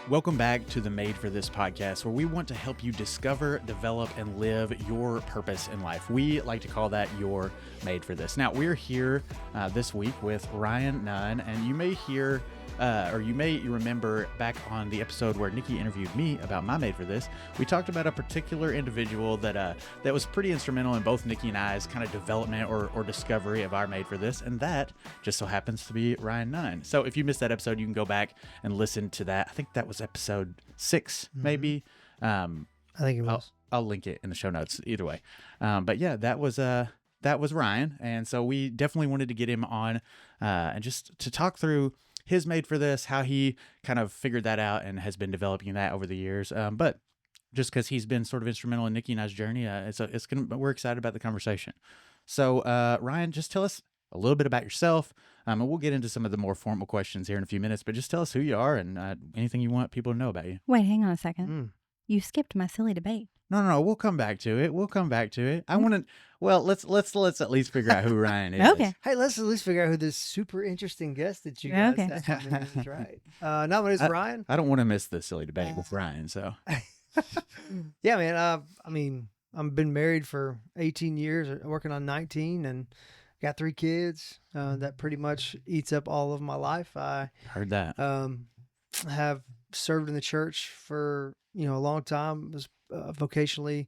Welcome back to the Made for This podcast, where we want to help you discover, develop, and live your purpose in life. We like to call that your Made for This. Now, we're here this week with Ryan Nunn, and you may hear, or you may remember back on the episode where Nikki interviewed me about my Made for This, we talked about a particular individual that was pretty instrumental in both Nikki and I's kind of development or discovery of our Made for This, and that just so happens to be Ryan Nunn. So if you missed that episode, you can go back and listen to that. I think that was episode 6, maybe. I think it was. I'll link it in the show notes either way. But yeah, that was Ryan. And so we definitely wanted to get him on and just to talk through his Made for This, how he kind of figured that out and has been developing that over the years. But just because he's been sort of instrumental in Nikki and I's journey, we're excited about the conversation. So Ryan, just tell us a little bit about yourself, and we'll get into some of the more formal questions here in a few minutes, but just tell us who you are and anything you want people to know about you. Wait, hang on a second. You skipped my silly debate. No, we'll come back to it. I want to, well, let's at least figure out who Ryan is. Okay. Hey, let's at least figure out who this super interesting guest that you guys have. That's right. No, my name's Ryan. I don't want to miss the silly debate with Ryan, so. Yeah, man. I've been married for 18 years, working on 19, and got 3 kids. That pretty much eats up all of my life. I heard that. Have served in the church for a long time. Was vocationally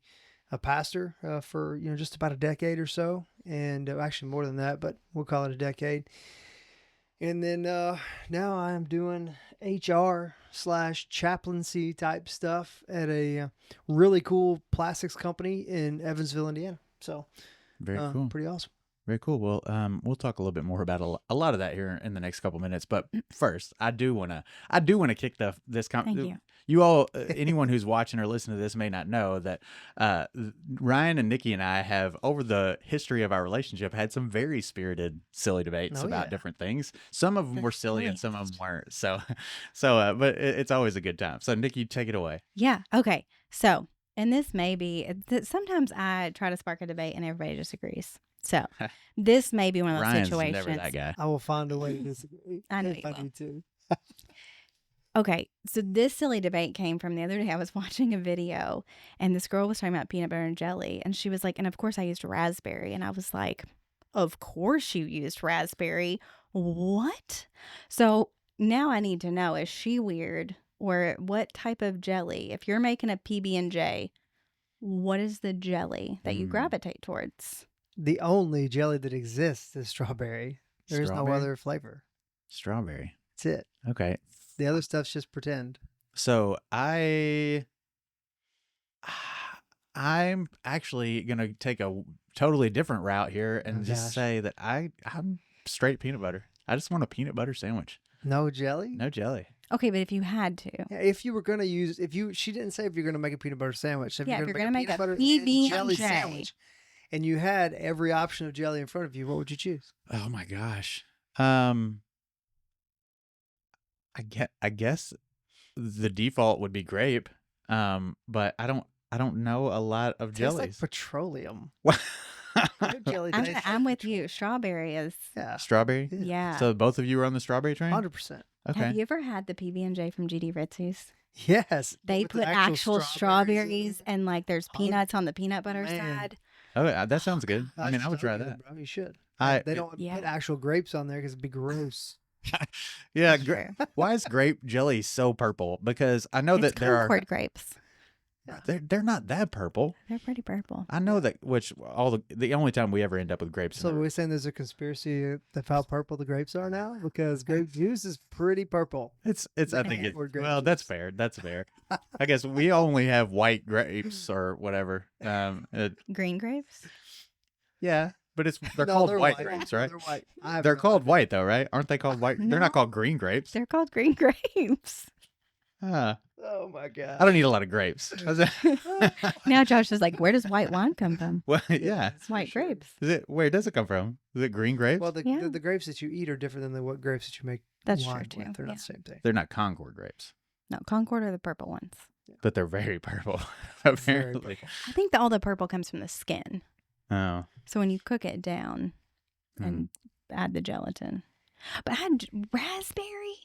a pastor for just about a decade or so, and actually more than that, but we'll call it a decade. And then now I am doing HR/chaplaincy type stuff at a really cool plastics company in Evansville, Indiana. So very cool. Pretty awesome. Very cool. Well, we'll talk a little bit more about a lot of that here in the next couple minutes. But first, I do want to kick this. Thank you. You all, anyone who's watching or listening to this may not know that Ryan and Nikki and I have, over the history of our relationship, had some very spirited, silly debates about different things. Some of them were silly and some of them weren't. So, but it's always a good time. So, Nikki, take it away. Yeah. Okay. So, and this may be, sometimes I try to spark a debate and everybody disagrees. So this may be one of those Ryan's situations. Never that guy. I will find a way to disagree. I know if you I will. need to. Okay, so this silly debate came from the other day. I was watching a video, and this girl was talking about peanut butter and jelly, and she was like, and of course I used raspberry, and I was like, of course you used raspberry. What? So now I need to know, is she weird, or what type of jelly? If you're making a PB&J, what is the jelly that you gravitate towards? The only jelly that exists is strawberry. There is no other flavor. Strawberry. That's it. Okay. The other stuff's just pretend. So I'm actually going to take a totally different route here and say that I'm straight peanut butter. I just want a peanut butter sandwich. No jelly? No jelly. Okay, but if you had to. Yeah, if you were going to use, she didn't say if you're going to make a peanut butter sandwich. If you're going to make a PB&J jelly sandwich, and you had every option of jelly in front of you, what would you choose? Oh my gosh. I guess the default would be grape. But I don't know a lot of jellies. Tastes like petroleum. I'm with you. Strawberry is. Yeah. Strawberry? Yeah. So both of you are on the strawberry train? 100%. Okay. Have you ever had the PB&J from GD Ritzy's? Yes. They put actual strawberries and like there's peanuts on the peanut butter side. Oh, that sounds good. I mean, I would try that. Bro, you should. They don't put actual grapes on there because it'd be gross. Yeah. Why is grape jelly so purple? Because I know that there are Concord grapes. They're not that purple. They're pretty purple. I know that. The only time we ever end up with grapes. So we're saying there's a conspiracy of how purple the grapes are now because grape juice is pretty purple. I think it. Well, that's fair. That's fair. I guess we only have white grapes or whatever. Green grapes. Yeah, but they're called white grapes, right? They're white. They're called white though, right? Aren't they called white? No. They're not called green grapes. They're called green grapes. Oh my God. I don't eat a lot of grapes. Now Josh is like, where does white wine come from? Well, yeah. It's white grapes. Where does it come from? Is it green grapes? Well, the grapes that you eat are different than the grapes that you make That's wine true too. with. They're not the same thing. They're not Concord grapes. No, Concord are the purple ones. But they're very purple, apparently. Very purple. I think all the purple comes from the skin. Oh. So when you cook it down and add the gelatin. But I had raspberry?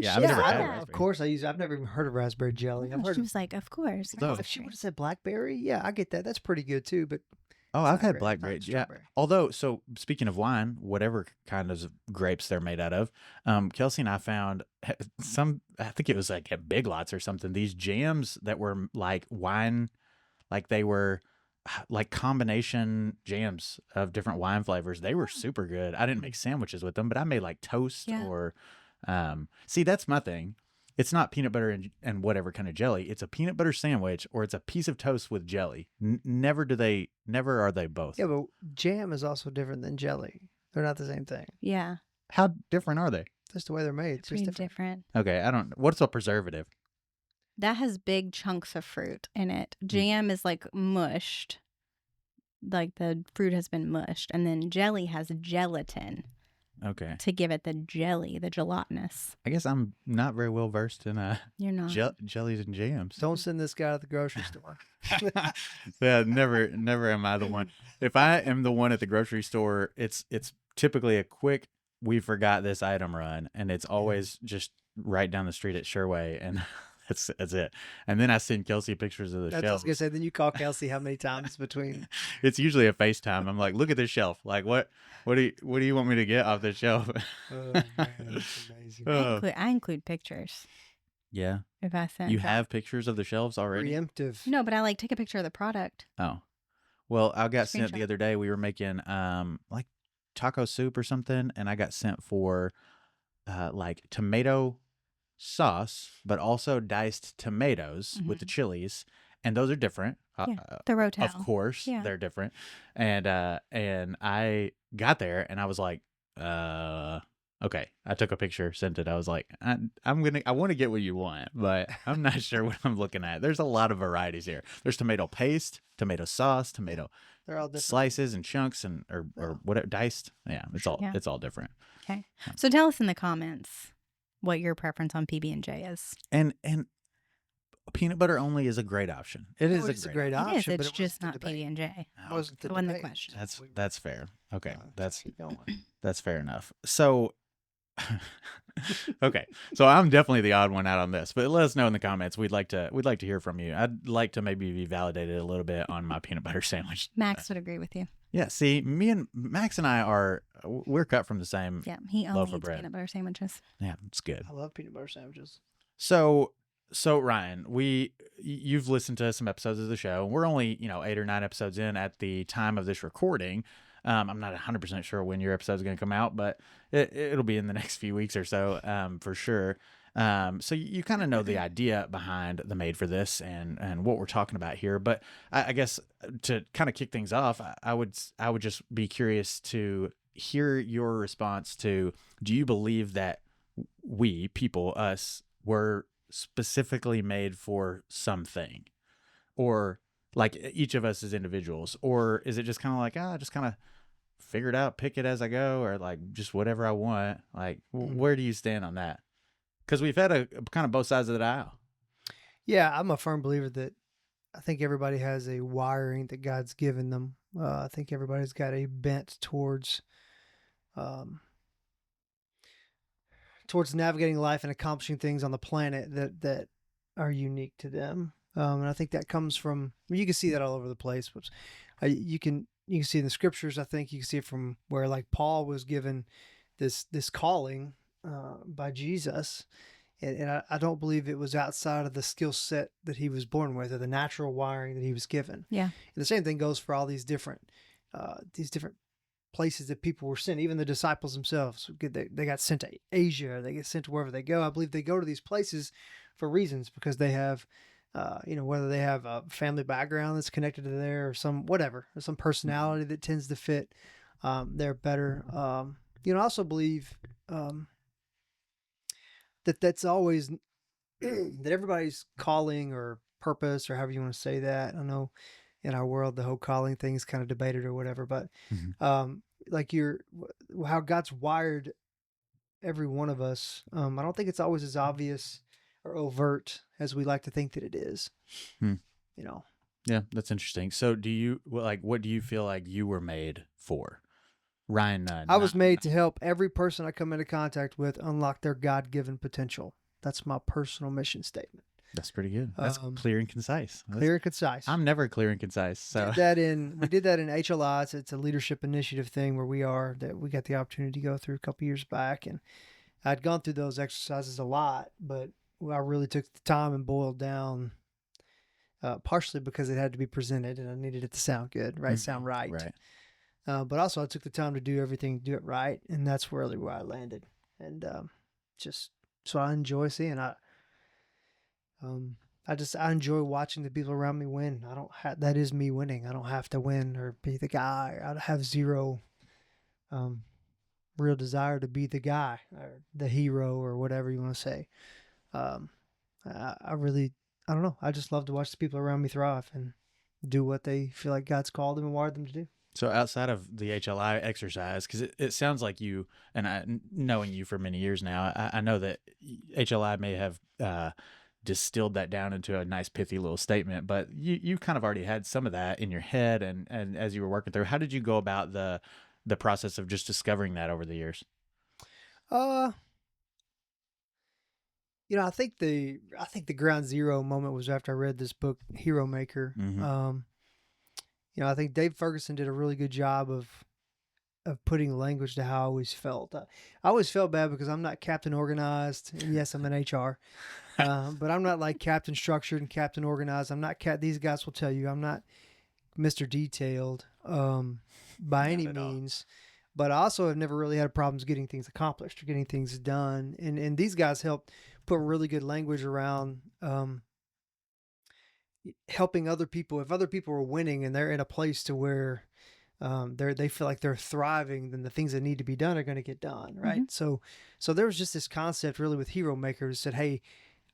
Yeah, I've She never said had that. raspberry. Of course I use. I've never even heard of raspberry jelly. I've No, heard. she was like, of course. So- If she would have said blackberry, yeah, I get that. That's pretty good too. But Oh, it's I've not had great. It's blackberry. not Yeah. strawberry. Although, so speaking of wine, whatever kind of grapes they're made out of, Kelsey and I found I think it was like at Big Lots or something, these jams that were like wine, like they were like combination jams of different wine flavors. They were super good. I didn't make sandwiches with them, but I made like toast Yeah. or, see, that's my thing. It's not peanut butter and whatever kind of jelly. It's a peanut butter sandwich or it's a piece of toast with jelly. Never are they both. Yeah, but jam is also different than jelly. They're not the same thing. Yeah. How different are they? Just the way they're made. It's just Pretty different. different. Okay, what's a preservative? That has big chunks of fruit in it. Jam is like mushed. Like the fruit has been mushed. And then jelly has gelatin Okay. to give it the jelly, the gelatinous. I guess I'm not very well versed in You're not. jellies and jams. Don't send this guy to the grocery store. Yeah, never am I the one. If I am the one at the grocery store, it's typically a quick we forgot this item run, and it's always just right down the street at Sherway, and that's it. And then I send Kelsey pictures of the That's what I was shelf. gonna say. Then you call Kelsey how many times between? It's usually a FaceTime. I'm like, look at this shelf. Like, what do you want me to get off this shelf? Oh man, that's amazing. Oh. I include pictures Yeah, if I send. you have pictures of the shelves already. Preemptive. No, but I like take a picture of the product. Oh, well, I got sent the Screenshot. other day. We were making like taco soup or something, and I got sent for like tomato sauce, but also diced tomatoes with the chilies, and those are different. Yeah, the Rotel. Of course, Yeah. they're different. And I got there, and I was like, okay. I took a picture, sent it. I was like, I want to get what you want, but I'm not sure what I'm looking at. There's a lot of varieties here. There's tomato paste, tomato sauce, tomato They're all different. slices and chunks and or whatever diced. Yeah, it's all different. Okay. So tell us in the comments what your preference on PB&J is. And peanut butter only is a great option. It is It's a a great. great It is. option, but It's it just wasn't not the debate. PB&J. It wasn't the That wasn't the debate. question. That's fair. Okay, that's Keep going. fair enough. So, okay, so I'm definitely the odd one out on this, but let us know in the comments. We'd like to hear from you. I'd like to maybe be validated a little bit on my peanut butter sandwich. Max would agree with you. Yeah, see, Max and I we're cut from the same. Yeah, he Loaf only of eats bread. peanut butter sandwiches. Yeah, it's good. I love peanut butter sandwiches. So Ryan, you've listened to some episodes of the show. We're only 8 or 9 episodes in at the time of this recording. I'm not 100% sure when your episode is going to come out, but it'll be in the next few weeks or so, for sure. So you kind of know the idea behind the Made for This and what we're talking about here. But I guess to kind of kick things off, I would just be curious to hear your response to, do you believe that we, people, us, were specifically made for something, or like each of us as individuals, or is it just kind of like, just kind of figure it out, pick it as I go, or like just whatever I want? Like, where do you stand on that? Because we've had a kind of both sides of the aisle. Yeah, I'm a firm believer that I think everybody has a wiring that God's given them. I think everybody's got a bent towards navigating life and accomplishing things on the planet that are unique to them. And I think that comes from, you can see that all over the place. But you can see in the scriptures. I think you can see it from where, like, Paul was given this calling by Jesus, and I don't believe it was outside of the skill set that he was born with, or the natural wiring that he was given. Yeah. And the same thing goes for all these different places that people were sent. Even the disciples themselves, they got sent to Asia, they get sent to wherever they go. I believe they go to these places for reasons, because they have, whether they have a family background that's connected to there, or some personality that tends to fit there better. I also believe that's always that everybody's calling or purpose, or however you want to say that. I know in our world the whole calling thing is kind of debated or whatever, but like how God's wired every one of us, I don't think it's always as obvious or overt as we like to think that it is. Yeah, that's interesting. So what do you feel like you were made for, Ryan Nunn. I was made to help every person I come into contact with unlock their God-given potential. That's my personal mission statement. That's pretty good. That's clear and concise. Clear and concise. I'm never clear and concise. So we did that in HLI. It's a leadership initiative thing where we got the opportunity to go through a couple years back, and I'd gone through those exercises a lot, but I really took the time and boiled down. Partially because it had to be presented and I needed it to sound good, right? Sound right. Right. But also I took the time to do it right. And that's really where I landed. And just so I enjoy seeing. I enjoy watching the people around me win. That is me winning. I don't have to win or be the guy. I have zero real desire to be the guy or the hero or whatever you want to say. I don't know. I just love to watch the people around me thrive and do what they feel like God's called them and wired them to do. So outside of the HLI exercise, because it sounds like you, and knowing you for many years now, I know that HLI may have distilled that down into a nice pithy little statement, but you kind of already had some of that in your head, and as you were working through, how did you go about the process of just discovering that over the years? I think the ground zero moment was after I read this book, Hero Maker. Mm-hmm. I think Dave Ferguson did a really good job of putting language to how I always felt. I always felt bad because I'm not captain organized. And yes, I'm in HR, but I'm not like captain structured and captain organized. I'm not these guys will tell you I'm not Mr. Detailed by any means. But I also have never really had problems getting things accomplished or getting things done. And these guys helped put really good language around helping other people. If other people are winning and they're in a place to where they feel like they're thriving, then the things that need to be done are going to get done, right? Mm-hmm. So there was just this concept really with Hero Makers said, hey,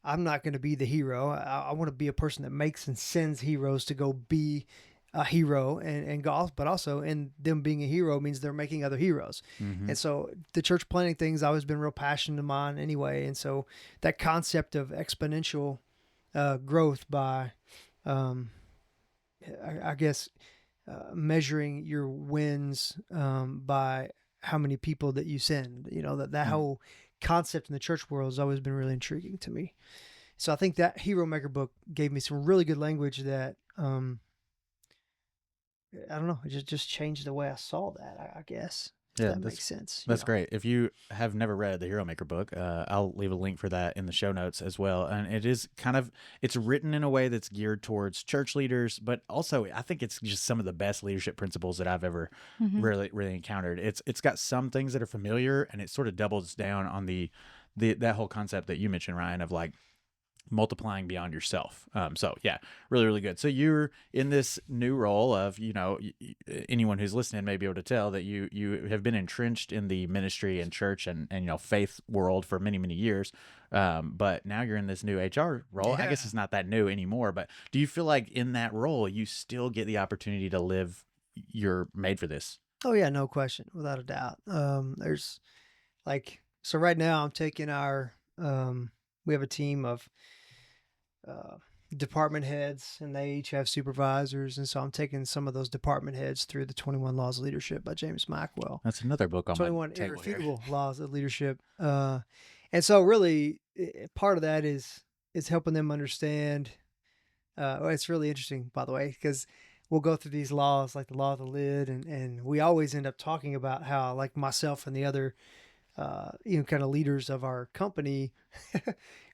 I'm not going to be the hero. I want to be a person that makes and sends heroes to go be a hero and golf, but also in them being a hero means they're making other heroes. Mm-hmm. And so the church planting thing's always been real passionate of mine anyway. And so that concept of exponential growth by, I guess, measuring your wins by how many people that you send, that mm-hmm. whole concept in the church world has always been really intriguing to me. So I think that Hero Maker book gave me some really good language that, I don't know. It just changed the way I saw that, I guess. Yeah, that makes sense. That's great. If you have never read the Hero Maker book, I'll leave a link for that in the show notes as well. And it is it's written in a way that's geared towards church leaders, but also I think it's just some of the best leadership principles that I've ever mm-hmm. really encountered. It's got some things that are familiar, and it sort of doubles down on that whole concept that you mentioned, Ryan, of like multiplying beyond yourself. So yeah, really, really good. So you're in this new role of, anyone who's listening may be able to tell that you have been entrenched in the ministry and church and faith world for many, many years. But now you're in this new HR role. Yeah. I guess it's not that new anymore, but do you feel like in that role, you still get the opportunity to live your made for this? Oh yeah, no question. Without a doubt. There's so right now I'm taking we have a team of department heads, and they each have supervisors, and so I'm taking some of those department heads through the 21 Laws of Leadership by James Maxwell. That's another book on 21 Irrefutable Laws of Leadership. And so really part of that is helping them understand. It's really interesting, by the way, because we'll go through these laws like the law of the lid, and we always end up talking about how, like myself and the other kind of leaders of our company,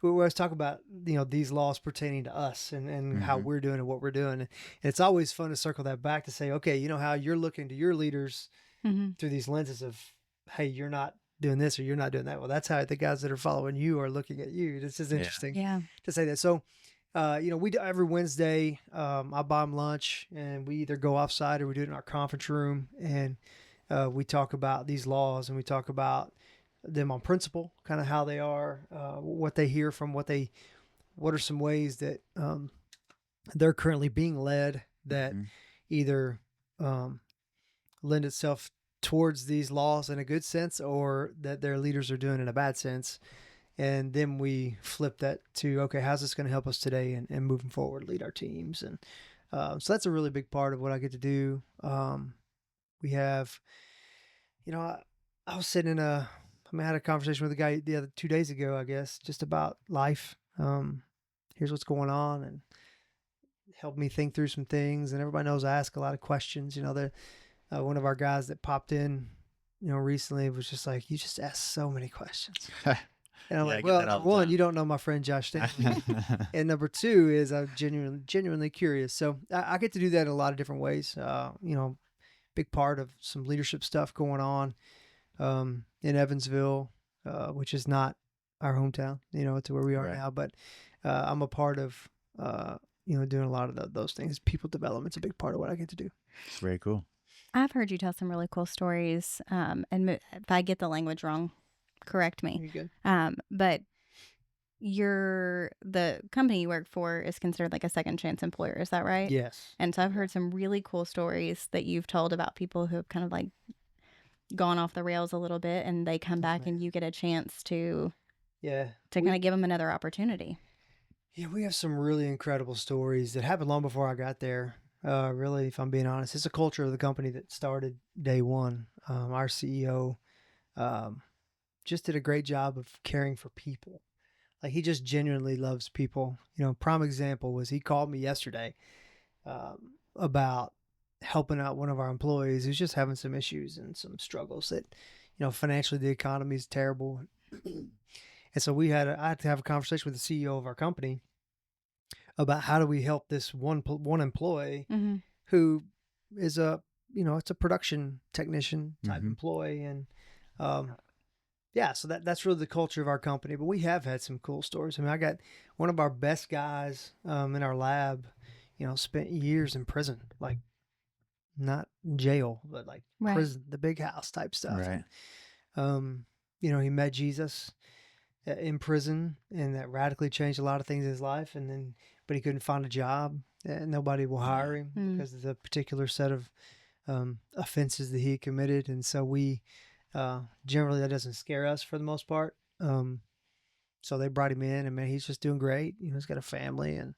we always talk about, these laws pertaining to us and mm-hmm. how we're doing and what we're doing. And it's always fun to circle that back to say, okay, how you're looking to your leaders mm-hmm. through these lenses of, hey, you're not doing this or you're not doing that. Well, that's how the guys that are following you are looking at you. This is interesting to say that. So, we do every Wednesday, I buy them lunch and we either go offsite or we do it in our conference room. And we talk about these laws and we talk about them on principle, kind of how they are, what they hear from what are some ways that they're currently being led that mm-hmm. either lend itself towards these laws in a good sense or that their leaders are doing in a bad sense. And then we flip that to, okay, how's this going to help us today and moving forward, lead our teams. And so that's a really big part of what I get to do. We have I was sitting I had a conversation with a guy the other 2 days ago, I guess, just about life. Here's what's going on, and helped me think through some things. And everybody knows I ask a lot of questions. One of our guys that popped in, recently was just like, you just ask so many questions. And I'm Yeah, I like, get that well, all for the one, time. you don't know my friend Josh Stanley. And number two is I'm genuinely curious. So I get to do that in a lot of different ways. Big part of some leadership stuff going on in Evansville, which is not our hometown, to where we are Right. now. But I'm a part of, doing a lot of those things. People development's a big part of what I get to do. It's very cool. I've heard you tell some really cool stories. If I get the language wrong, correct me. You good? But the company you work for is considered like a second chance employer. Is that right? Yes. And so I've heard some really cool stories that you've told about people who have kind of like gone off the rails a little bit, and they come back and you get a chance to Yeah. kind of give them another opportunity. Yeah, we have some really incredible stories that happened long before I got there. Really, if I'm being honest, it's a culture of the company that started day one. Our CEO just did a great job of caring for people. Like, he just genuinely loves people. Prime example was he called me yesterday about helping out one of our employees who's just having some issues and some struggles that, financially the economy is terrible. And so I had to have a conversation with the CEO of our company about how do we help this one employee Mm-hmm. who is it's a production technician type Mhm. employee. And so that's really the culture of our company. But we have had some cool stories. I mean, I got one of our best guys in our lab, spent years in prison, like not jail, but like Right. prison, the big house type stuff. Right. He met Jesus in prison, and that radically changed a lot of things in his life. But he couldn't find a job, and nobody will hire him because of the particular set of offenses that he committed. And so we generally, that doesn't scare us for the most part. So they brought him in, and man, he's just doing great. He's got a family and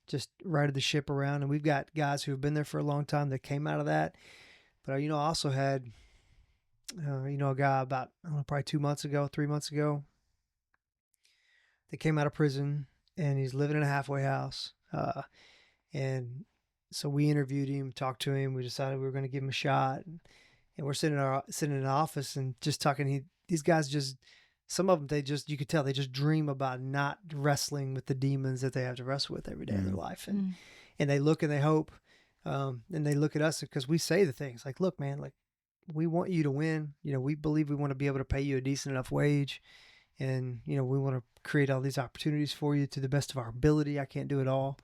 just righted the ship around. And we've got guys who have been there for a long time that came out of that. But I also had a guy about probably 3 months ago that came out of prison, and he's living in a halfway house. And so we interviewed him, talked to him. We decided we were going to give him a shot, and we're sitting in an office and just talking. These guys just, some of them, you could tell they just dream about not wrestling with the demons that they have to wrestle with every day of their life, and they look and they hope, and they look at us because we say the things like, "Look, man, like we want you to win. We believe we want to be able to pay you a decent enough wage, and we want to create all these opportunities for you to the best of our ability. I can't do it all."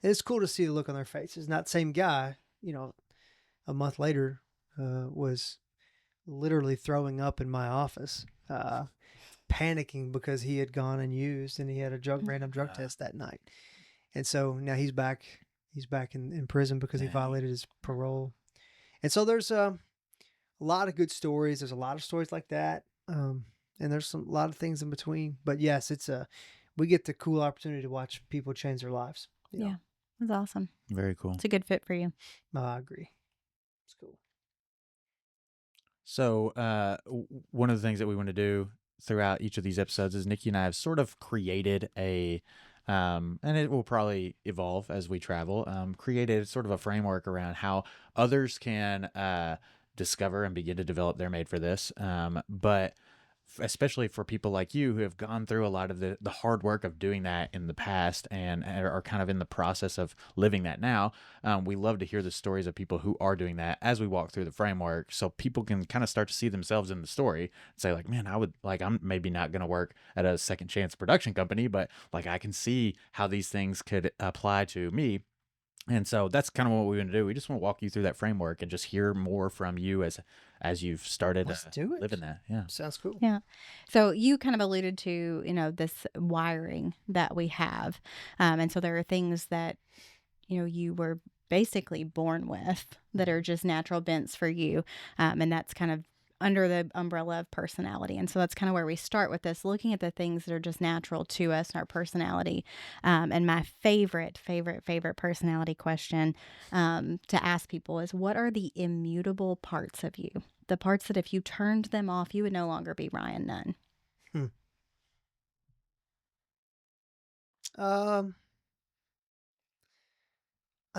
It's cool to see the look on their faces. Not the same guy, a month later, was literally throwing up in my office, panicking because he had gone and used, and he had a random drug test that night. And so now he's back in prison because he violated his parole. And so there's a lot of good stories. There's a lot of stories like that. And there's a lot of things in between. But yes, we get the cool opportunity to watch people change their lives. Yeah, that's awesome. Very cool. It's a good fit for you. I agree. It's cool. So one of the things that we want to do throughout each of these episodes is Nikki and I have sort of created and it will probably evolve as we travel, created sort of a framework around how others can discover and begin to develop their made for this. But especially for people like you who have gone through a lot of the hard work of doing that in the past and are kind of in the process of living that now, we love to hear the stories of people who are doing that as we walk through the framework, so people can kind of start to see themselves in the story and say like, man, I'm maybe not going to work at a second chance production company, but like I can see how these things could apply to me. And so that's kind of what we want to do. We just want to walk you through that framework and just hear more from you as you've started living that. Yeah. Sounds cool. Yeah. So you kind of alluded to, this wiring that we have. And so there are things that, you were basically born with that are just natural bents for you. And that's kind of under the umbrella of personality. And so that's kind of where we start with this, looking at the things that are just natural to us and our personality. And my favorite personality question to ask people is, what are the immutable parts of you? the parts that if you turned them off, you would no longer be Ryan Nunn? I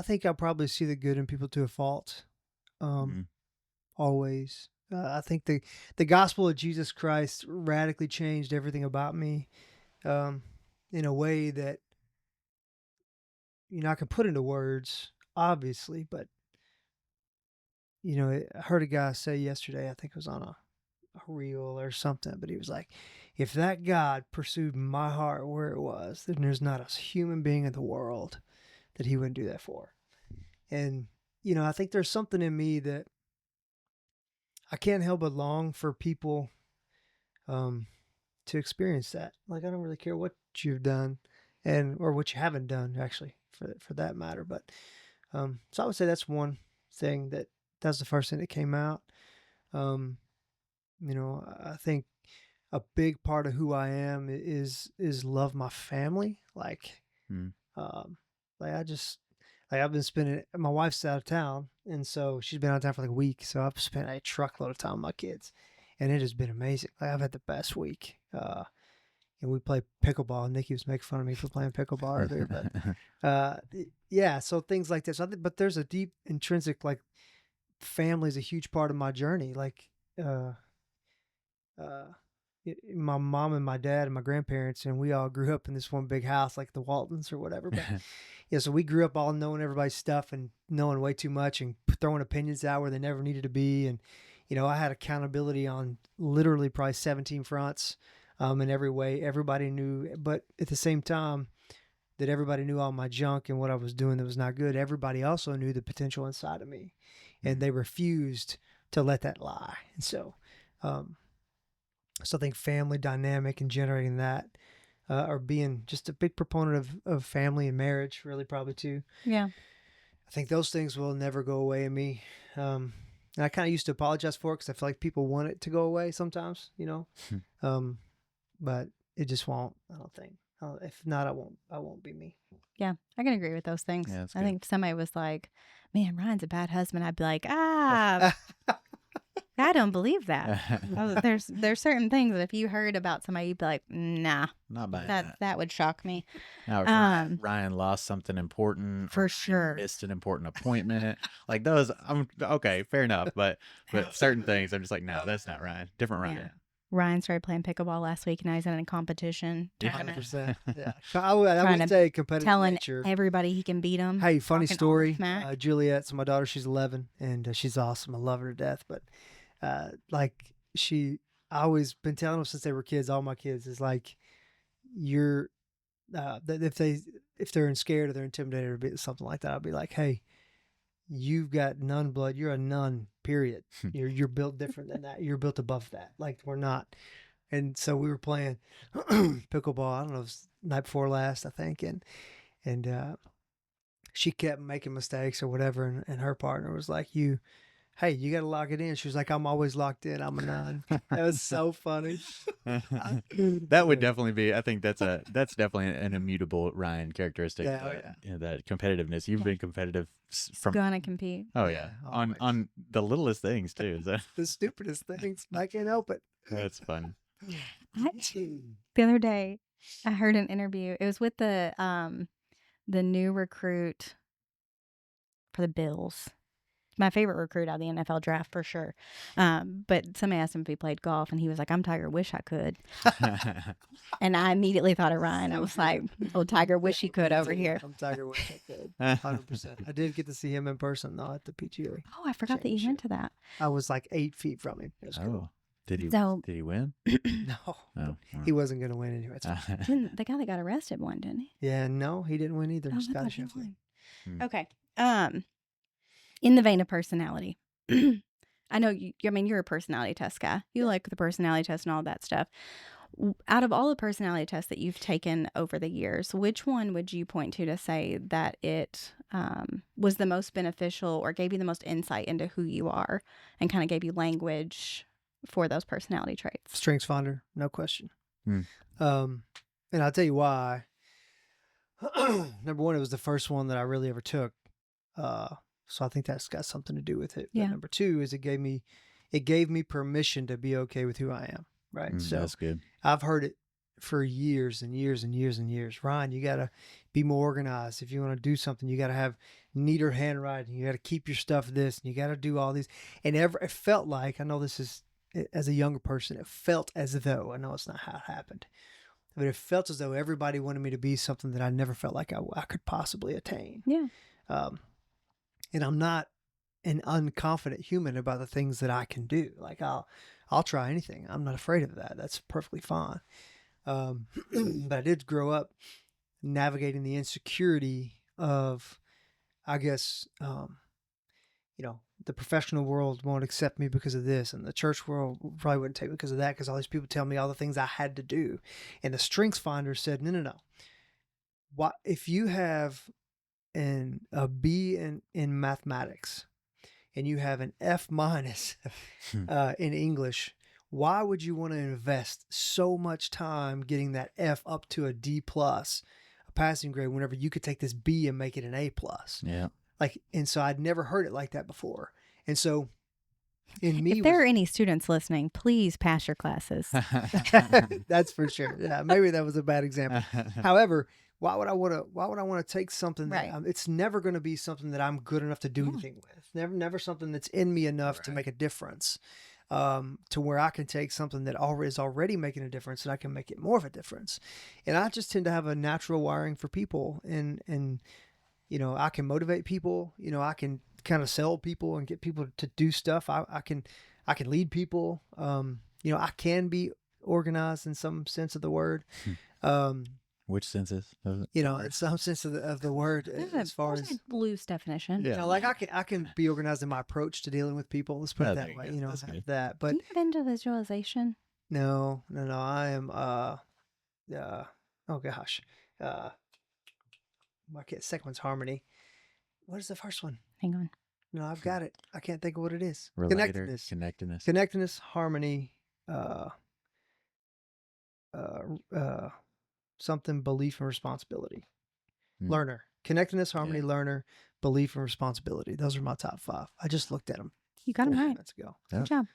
think I'll probably see the good in people to a fault. Always. I think the gospel of Jesus Christ radically changed everything about me, in a way that, I can put into words, obviously, but, I heard a guy say yesterday, I think it was on a reel or something, but he was like, if that God pursued my heart where it was, then there's not a human being in the world that he wouldn't do that for. And, I think there's something in me that I can't help but long for people to experience that. Like, I don't really care what you've done or what you haven't done, actually, for that matter. But so I would say that's one thing that's the first thing that came out. I think a big part of who I am is love my family. Like, I've been spending. My wife's out of town, and so she's been out of town for like a week. So I've spent a truckload of time with my kids, and it has been amazing. Like, I've had the best week. And we play pickleball. Nikki was making fun of me for playing pickleball earlier, but yeah. So things like this. But there's a deep intrinsic, like, family is a huge part of my journey. Like, my mom and my dad and my grandparents, and we all grew up in this one big house, like the Waltons or whatever. But yeah, so we grew up all knowing everybody's stuff and knowing way too much and throwing opinions out where they never needed to be. And, I had accountability on literally probably 17 fronts, in every way. Everybody knew, but at the same time that everybody knew all my junk and what I was doing that was not good, everybody also knew the potential inside of me, and they refused to let that lie. And so, I think family dynamic and generating that, or being just a big proponent of family and marriage, really, probably too. Yeah. I think those things will never go away in me. And I kind of used to apologize for it because I feel like people want it to go away sometimes, but it just won't. I don't think. If not, I won't be me. Yeah, I can agree with those things. Yeah, I think if somebody was like, man, Ryan's a bad husband, I'd be like, I don't believe that. There's certain things that if you heard about somebody, you'd be like, nah, not bad. That would shock me. Now, if Ryan lost something important, for sure, missed an important appointment, like those, I'm okay, fair enough. But certain things, I'm just like, no, that's not Ryan. Different Ryan. Yeah. Ryan started playing pickleball last week, and now he's in a competition. 100%. Yeah, I would say competitive telling nature. Everybody he can beat him. Hey, funny story. Juliet, so my daughter, she's 11, and she's awesome. I love her to death. But I always been telling them since they were kids. All my kids is like, you're if they're scared or they're intimidated or something like that, I'll be like, hey, you've got nun blood. You're a nun. Period. You're built different than that. You're built above that. Like, we're not. And so we were playing pickleball. I don't know, it was night before last, I think, and she kept making mistakes or whatever, and her partner was like, hey, you got to lock it in. She was like, I'm always locked in. I'm a nun. That was so funny. That would definitely be, I think that's definitely an immutable Ryan characteristic. That competitiveness. You've been competitive from. Gonna compete. Oh yeah. On the littlest things too. So. The stupidest things. I can't help it. That's fun. The other day, I heard an interview. It was with the new recruit for the Bills. My favorite recruit out of the NFL draft for sure. But somebody asked him if he played golf, and he was like, I'm Tiger, wish I could. And I immediately thought of Ryan. I was like, oh, Tiger, wish he could over here. I'm Tiger, wish I could. 100%. I did get to see him in person, though, at the PGA. Oh, I forgot that you went to that. I was like 8 feet from him. It was cool. Did he win? No. Oh, he wasn't going to win anyway. The guy that got arrested won, didn't he? Yeah, no, he didn't win either. Oh, Scottish. Okay. In the vein of personality, I know you're a personality test guy. You like the personality test and all that stuff. Out of all the personality tests that you've taken over the years, which one would you point to say that it was the most beneficial or gave you the most insight into who you are and kind of gave you language for those personality traits? Strengths Finder, no question. And I'll tell you why. Number one, it was the first one that I really ever took. So I think that's got something to do with it. Yeah. But number two is it gave me it gave me permission to be okay with who I am. Right. So That's good. I've heard it for years and years and years and years. Ryan, you got to be more organized. If you want to do something, you got to have neater handwriting. You got to keep your stuff this, and you got to do all these. And it felt like, I know this is, as a younger person, it felt as though, I know it's not how it happened, but it felt as though everybody wanted me to be something that I never felt like I could possibly attain. Yeah. And I'm not an unconfident human about the things that I can do. Like I'll try anything. I'm not afraid of that. That's perfectly fine. But I did grow up navigating the insecurity of, I guess, the professional world won't accept me because of this, and the church world probably wouldn't take me because of that, because all these people tell me all the things I had to do. And the Strengths Finder said, no. What if you have a B in mathematics and you have an F minus in English? Why would you want to invest so much time getting that F up to a D plus, a passing grade, whenever you could take this B and make it an A plus? Yeah. And so I'd never heard it like that before. And so in me, If there are any students listening, please pass your classes. that's for sure. Yeah, maybe that was a bad example. However, why would I want to take something that it's never going to be something that I'm good enough to do anything with. Never something that's in me enough to make a difference. To where I can take something that is already making a difference and I can make it more of a difference. And I just tend to have a natural wiring for people, and I can motivate people. I can kind of sell people and get people to do stuff. I can lead people. I can be organized in some sense of the word. Which senses? In some sense of the word, as far as a loose definition. Yeah. like I can be organized in my approach to dealing with people. Let's put it that way. That's good. That. But Do you have individualization? no. I am. Oh gosh. Second one's harmony. What is the first one? Hang on. No, I've got it. I can't think of what it is. Relator, Connectedness. connectedness. Connectedness, harmony, something, belief and responsibility. Learner. Connectedness, harmony, learner, belief and responsibility. Those are my top 5. I just looked at them. You got them right. Let's go. Good job.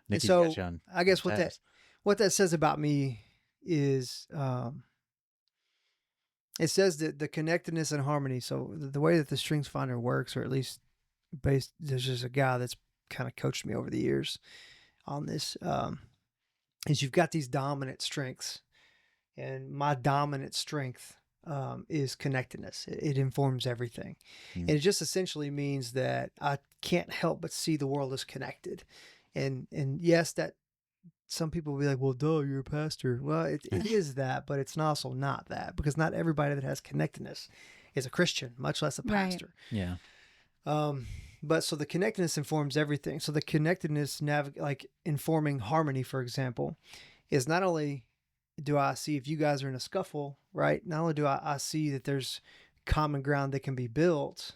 And so I guess what that says about me is it says that the connectedness and harmony. So the way that the Strengths Finder works, or at least there's just a guy that's kind of coached me over the years on this, is you've got these dominant strengths, and my dominant strength is connectedness. It informs everything. And it just essentially means that I can't help but see the world as connected. And yes, that some people will be like, well, duh, you're a pastor. Well, it is that, but it's also not that, because not everybody that has connectedness is a Christian, much less a pastor. Right. Yeah. But so the connectedness informs everything. So the connectedness, like informing harmony, for example, is not only do I see if you guys are in a scuffle, right? Not only do I see that there's common ground that can be built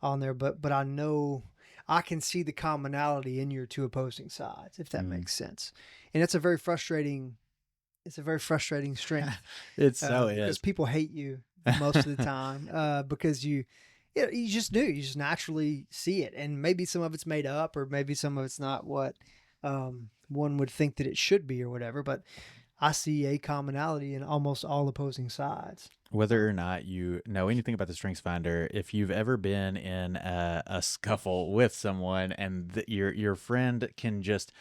on there, but I know I can see the commonality in your two opposing sides, if that makes sense. And it's a very frustrating strength. It so is. Because people hate you most of the time because you just do. You just naturally see it. And maybe some of it's made up, or maybe some of it's not what one would think that it should be or whatever. But I see a commonality in almost all opposing sides. Whether or not you know anything about the Strengths Finder, if you've ever been in a scuffle with someone and your friend can just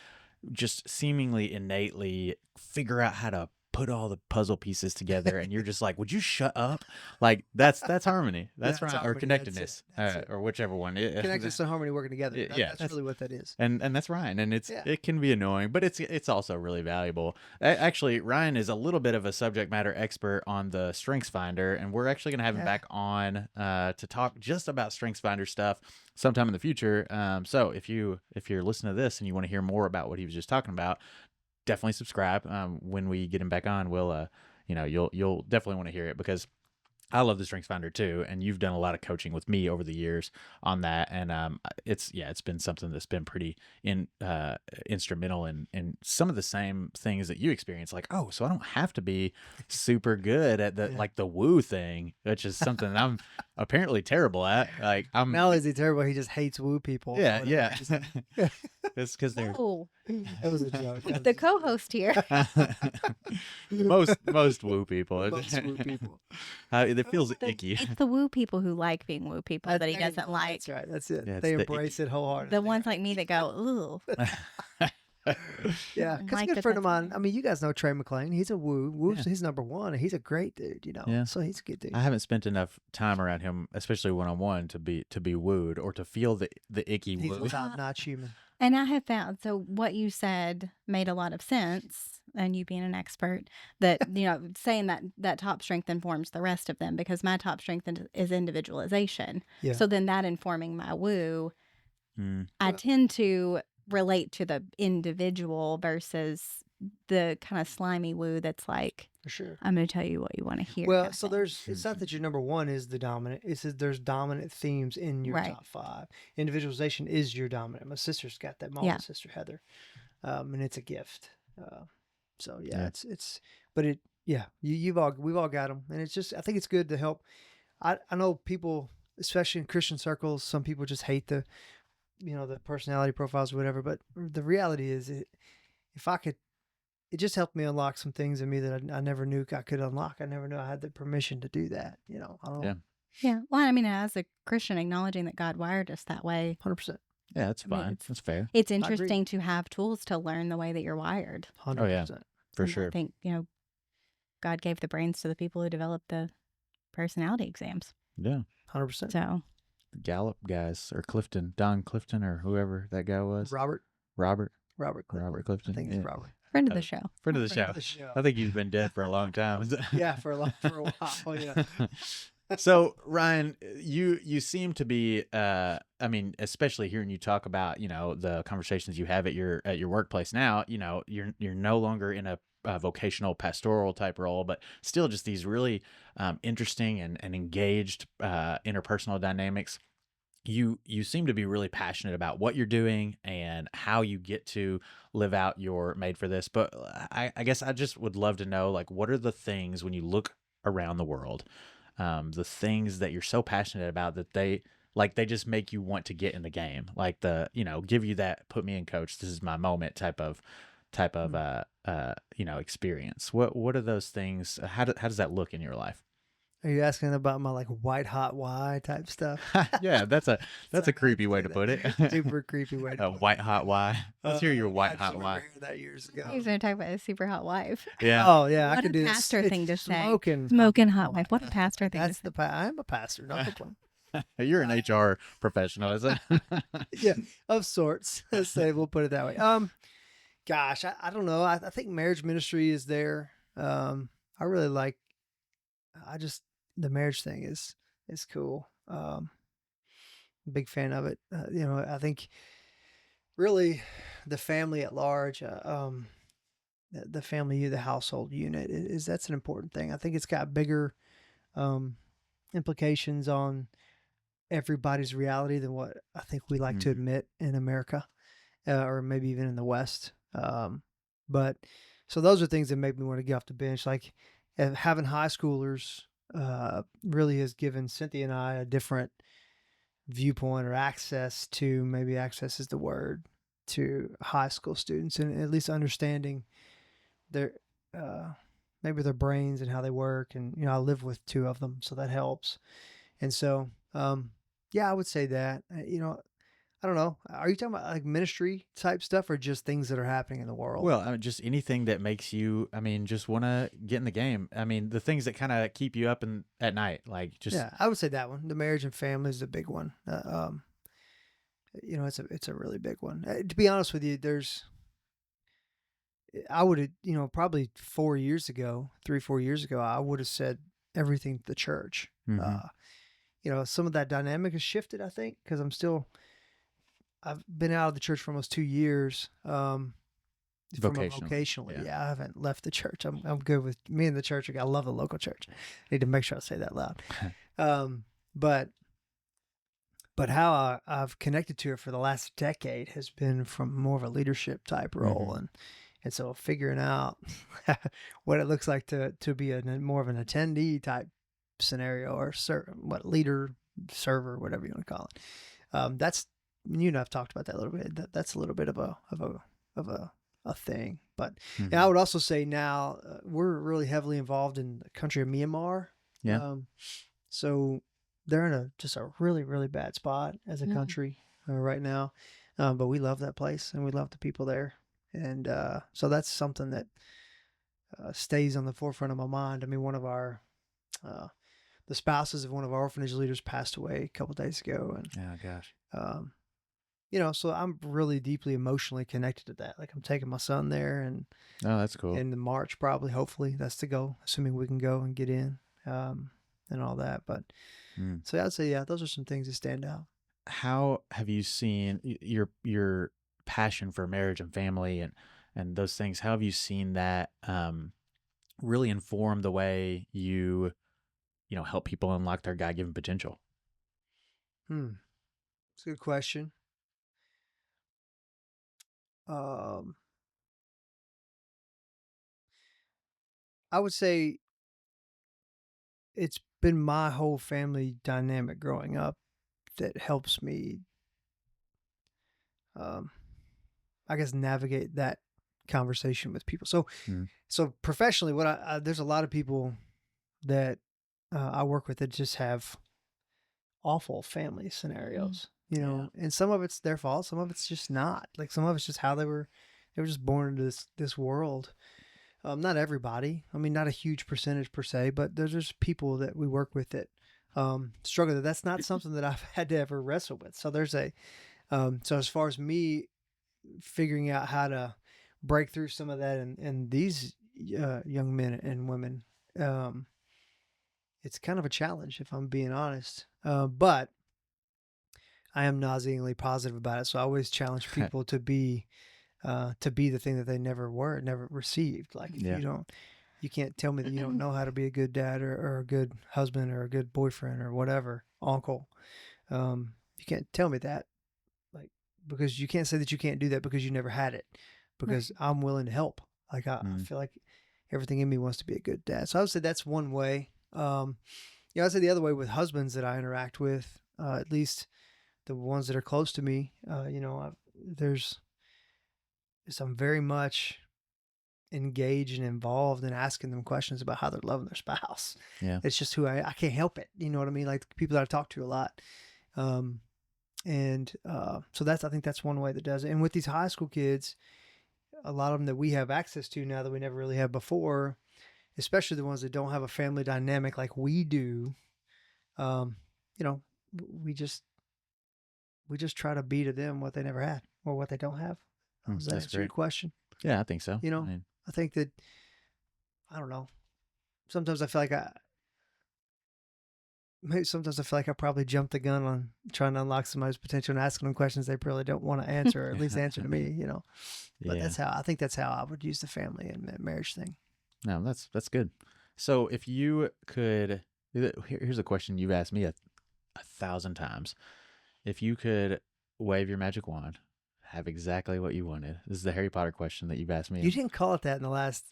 seemingly innately figure out how to put all the puzzle pieces together, and you're just like, would you shut up? Like that's harmony. That's right. Harmony. Or connectedness, that's it. or whichever one. Connectedness and harmony working together. That's really what that is. And that's Ryan. And it can be annoying, but it's also really valuable. Actually, Ryan is a little bit of a subject matter expert on the Strengths Finder, and we're actually going to have him back on to talk just about Strengths Finder stuff sometime in the future. So if you're listening to this and you want to hear more about what he was just talking about, definitely subscribe. When we get him back on, we'll you'll definitely want to hear it, because I love the Strengths Finder too, and you've done a lot of coaching with me over the years on that, and it's been something that's been pretty instrumental in some of the same things that you experience. Like, oh, so I don't have to be super good at the like the woo thing, which is something that I'm apparently terrible at. Like, I'm Not only is he terrible, he just hates woo people. yeah. It's because they're Oh, That was a joke. the co-host here. most woo people. Most woo people. It feels icky. It's the woo people who like being woo people that he doesn't like. That's right. That's it. Yeah, it's They the embrace it wholeheartedly. The ones like me that go, ooh. Yeah, because Like a good that friend of that's mine. I mean, you guys know Trey McLean. He's a woo. Woo's Yeah. he's number one, and he's a great dude. You know, Yeah. so he's a good dude. I haven't spent enough time around him, especially one on one, to be wooed or to feel the icky He's woo. a top-notch human. And I have found, so what you said made a lot of sense, and you being an expert, that, saying that top strength informs the rest of them, because my top strength is individualization. Yeah. So then that informing my woo, Mm. I tend to relate to the individual versus the kind of slimy woo that's like, For sure. I'm going to tell you what you want to hear. Well, kind of so thing. it's not that your number one is the dominant. It's that there's dominant themes in your Right. top five. Individualization is your dominant. My sister's got that. My Yeah. older sister Heather, and it's a gift. So yeah, Yeah. but we've all got them, and it's just I think it's good to help. I know people, especially in Christian circles, some people just hate the personality profiles or whatever. But the reality is, if I could. It just helped me unlock some things in me that I never knew I could unlock. I never knew I had the permission to do that. I don't know. Yeah. Yeah. Well, I mean, as a Christian, acknowledging that God wired us that way, 100%. Yeah, that's I mean, fine. That's fair. it's agree. interesting to have tools to learn the way that you're wired. 100%. For And sure. I think, God gave the brains to the people who developed the personality exams. Yeah. 100%. So, The Gallup guys or Don Clifton or whoever that guy was. Robert Robert Clifton. I think it's Robert. friend of the show. Friend of the show. Friend of the show. I think he's been dead for a long time. Yeah, for a while. Yeah. So Ryan, you seem to be I mean, especially hearing you talk about, the conversations you have at your workplace now, you're no longer in a vocational pastoral type role, but still just these really interesting and engaged interpersonal dynamics. You seem to be really passionate about what you're doing and how you get to live out your made for this. But I guess I just would love to know, like, what are the things when you look around the world, the things that you're so passionate about that they just make you want to get in the game, like give you that put me in, coach, this is my moment type of experience. What are those things? How does that look in your life? Are you asking about my white hot why type stuff? Yeah, that's a creepy way to put it. Super creepy way to put it. White hot why? Let's hear your white hot actually why. remember that years ago. He's going to talk about a super hot wife. Yeah. Oh yeah, I What could a do pastor it's thing to say. Smoking Hot wife. What a pastor thing That's to the I'm a pastor, not the plan. You're an HR professional, isn't it? Yeah, of sorts. Let's say we'll put it that way. Gosh, I don't know. I think marriage ministry is there. I really like. The marriage thing is cool. Big fan of it. I think really the family at large, the family, the household unit that's an important thing. I think it's got bigger implications on everybody's reality than what I think we like to admit in America, or maybe even in the West. But so those are things that make me want to get off the bench. Like having high schoolers really has given Cynthia and I a different viewpoint, or access is the word, to high school students, and at least understanding their maybe their brains and how they work. And I live with two of them, so that helps. And so I would say that. I don't know. Are you talking about like ministry type stuff, or just things that are happening in the world? Well, I mean, just anything that makes you, just want to get in the game. The things that kind of keep you up at night, like just. Yeah, I would say that one. The marriage and family is a big one. It's a really big one. To be honest with you, I would have, probably 4 years ago, 3-4 years ago, I would have said everything to the church. Mhm. Some of that dynamic has shifted, I think, because I've been out of the church for almost 2 years. from a Vocationally, vocationally. yeah. I haven't left the church. I'm good with me and the church. I love the local church. I need to make sure I say that loud. But how I've connected to it for the last decade has been from more of a leadership type role, and so figuring out what it looks like to be more of an attendee type scenario, or leader, server, whatever you want to call it. That's, you and I've talked about that a little bit. That's a little bit of a thing. But and I would also say now we're really heavily involved in the country of Myanmar. Yeah. So they're in just a really, really bad spot as a country right now. But we love that place and we love the people there. And so that's something that stays on the forefront of my mind. I mean, one of our, the spouses of one of our orphanage leaders passed away a couple of days ago. And, oh gosh. So I'm really deeply emotionally connected to that. Like I'm taking my son there, and Oh, that's cool. in March, probably, hopefully that's the goal, assuming we can go and get in, and all that. But so I'd say, yeah, those are some things that stand out. How have you seen your passion for marriage and family and those things? How have you seen that really inform the way you help people unlock their God-given potential? It's a good question. I would say it's been my whole family dynamic growing up that helps me, I guess, navigate that conversation with people. So professionally, there's a lot of people that I work with that just have awful family scenarios, and some of it's their fault, some of it's just not. Like some of it's just how they were just born into this world. Not everybody. I mean, not a huge percentage per se, but there's just people that we work with that struggle. That's not something that I've had to ever wrestle with. So there's so as far as me figuring out how to break through some of that and these young men and women, it's kind of a challenge, if I'm being honest. But I am nauseatingly positive about it. So I always challenge people to be the thing that they never received. Like if you can't tell me that you don't know how to be a good dad or a good husband or a good boyfriend or whatever, uncle. You can't tell me that, like, because you can't say that you can't do that because you never had it, because I'm willing to help. Like I feel like everything in me wants to be a good dad. So I would say that's one way. I'd say the other way with husbands that I interact with, at least the ones that are close to me, I'm very much engaged and involved in asking them questions about how they're loving their spouse. Yeah. It's just who I can't help it. You know what I mean? Like people that I talk to a lot. So I think that's one way that does it. And with these high school kids, a lot of them that we have access to now that we never really had before, especially the ones that don't have a family dynamic like we do, we just try to be to them what they never had or what they don't have. Does that answer your question? Yeah, I think so. I think that, I don't know. Sometimes I feel like I probably jumped the gun on trying to unlock somebody's potential and asking them questions they probably don't want to answer, or at least answer to me, But that's how I would use the family and marriage thing. No, that's good. So if you could, here's a question you've asked me a 1,000 times. If you could wave your magic wand, have exactly what you wanted. This is the Harry Potter question that you've asked me. You didn't call it that in the last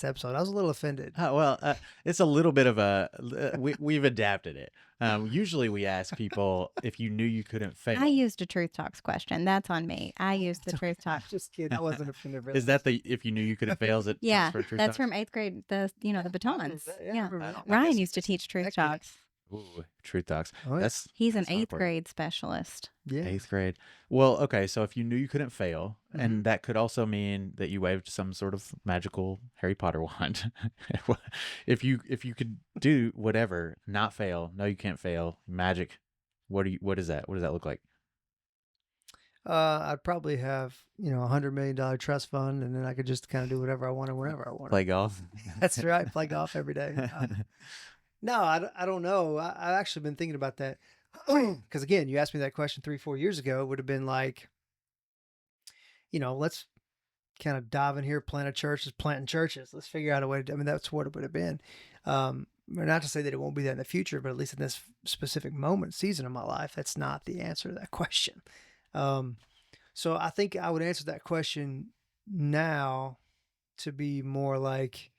episode. I was a little offended. It's a little bit of we've adapted it. Usually we ask people if you knew you couldn't fail. I used a Truth Talks question. That's on me. I used the Truth Talks. Just kidding. I wasn't offended. Really. Is that if you knew you couldn't fail? Is it? Yeah, for Truth that's Talks? from 8th grade. The batons. Yeah. Ryan used to teach Truth Talks. Ooh, Truth Talks. Oh, yeah. He's an 8th grade specialist. Yeah. 8th grade. Well, okay. So if you knew you couldn't fail, and that could also mean that you waved some sort of magical Harry Potter wand. if you could do whatever, not fail, no, you can't fail, magic. What is that? What does that look like? I'd probably have $100 million trust fund, and then I could just kind of do whatever I wanted whenever I wanted. Play golf. That's right. Play golf every day. No, I don't know. I've actually been thinking about that. Because again, you asked me that question 3-4 years ago, it would have been like, let's kind of dive in here, plant a church, just planting churches. Let's figure out a way to, I mean, that's what it would have been. Not to say that it won't be that in the future, but at least in this specific moment, season of my life, that's not the answer to that question. So I think I would answer that question now to be more like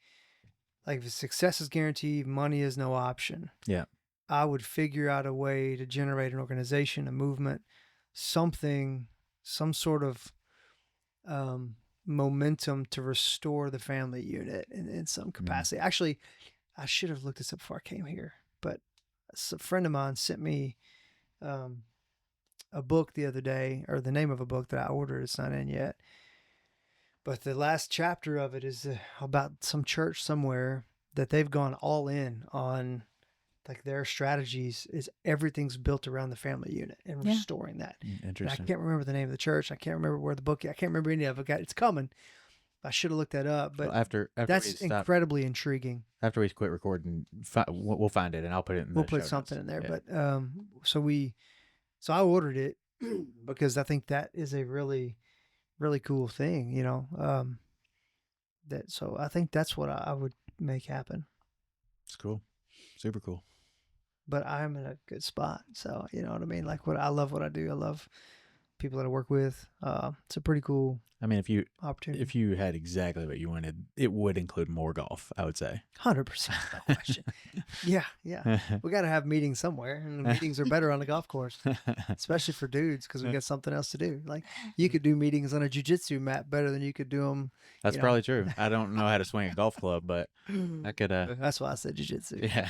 if success is guaranteed, money is no option. Yeah. I would figure out a way to generate an organization, a movement, something, some sort of momentum to restore the family unit in some capacity. Actually, I should have looked this up before I came here, but a friend of mine sent me a book the other day, or the name of a book that I ordered. It's not in yet. But the last chapter of it is about some church somewhere that they've gone all in on, like their strategies is everything's built around the family unit and restoring that. Interesting. And I can't remember the name of the church. I can't remember where the book, I can't remember any of it. It's coming. I should have looked that up, but well, after that's incredibly intriguing. After we quit recording, we'll find it and I'll put it in We'll put something notes. in there. Yeah. But so I ordered it because I think that is a really, really cool thing, you know. So I think that's what I would make happen. It's cool. Super cool. But I'm in a good spot. So, you know what I mean? Like I love what I do. I love people that I work with. It's a pretty cool opportunity. If you had exactly what you wanted, it would include more golf, I would say. 100%, no question. Yeah. We got to have meetings somewhere, and meetings are better on the golf course, especially for dudes, because we got something else to do. Like you could do meetings on a jiu-jitsu mat better than you could do them. That's probably true. I don't know how to swing a golf club, but I could. That's why I said jiu-jitsu. Yeah.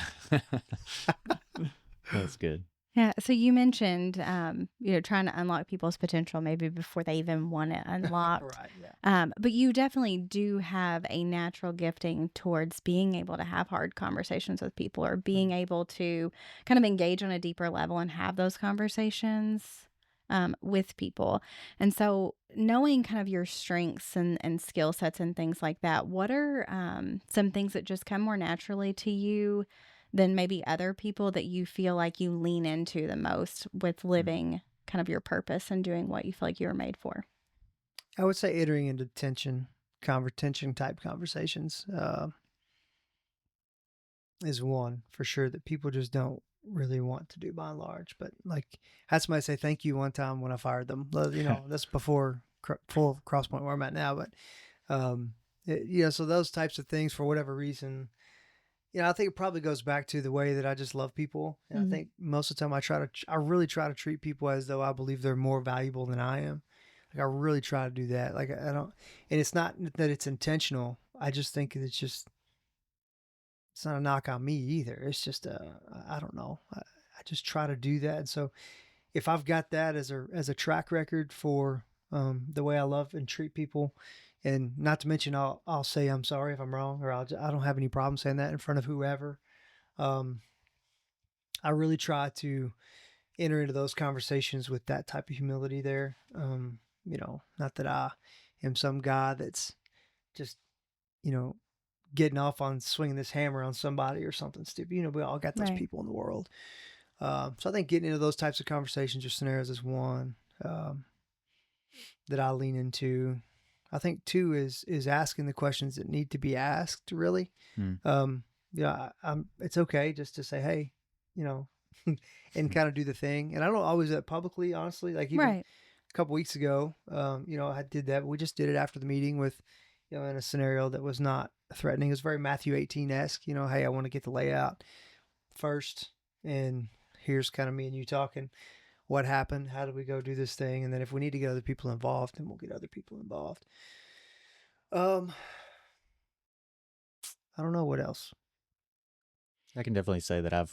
That's good. Yeah. So you mentioned, trying to unlock people's potential maybe before they even want it unlocked. Right. Yeah. But you definitely do have a natural gifting towards being able to have hard conversations with people, or being able to kind of engage on a deeper level and have those conversations with people. And so knowing kind of your strengths and skill sets and things like that, what are some things that just come more naturally to you than maybe other people that you feel like you lean into the most with living kind of your purpose and doing what you feel like you were made for? I would say entering into tension type conversations is one for sure that people just don't really want to do by and large. But like, I had somebody say thank you one time when I fired them. You know, that's before full Crosspoint where I'm at now. But so those types of things, for whatever reason, I think it probably goes back to the way that I just love people. And I think most of the time I really try to treat people as though I believe they're more valuable than I am. Like I really try to do that. Like I don't, and it's not that it's intentional. I just think it's not a knock on me either. It's just I don't know. I just try to do that. And so if I've got that as a track record for the way I love and treat people, and not to mention I'll say I'm sorry if I'm wrong, or I don't have any problem saying that in front of whoever. I really try to enter into those conversations with that type of humility there. Not that I am some guy that's just, getting off on swinging this hammer on somebody or something stupid. We all got those people in the world. So I think getting into those types of conversations or scenarios is one that I lean into. I think two is asking the questions that need to be asked, really. It's okay just to say, hey, and kind of do the thing. And I don't always do that publicly, honestly. Like even a couple weeks ago, I did that. But we just did it after the meeting with, in a scenario that was not threatening. It was very Matthew 18-esque, hey, I want to get the layout first. And here's kind of me and you talking. What happened? How do we go do this thing? And then if we need to get other people involved, then we'll get other people involved. I don't know what else. I can definitely say that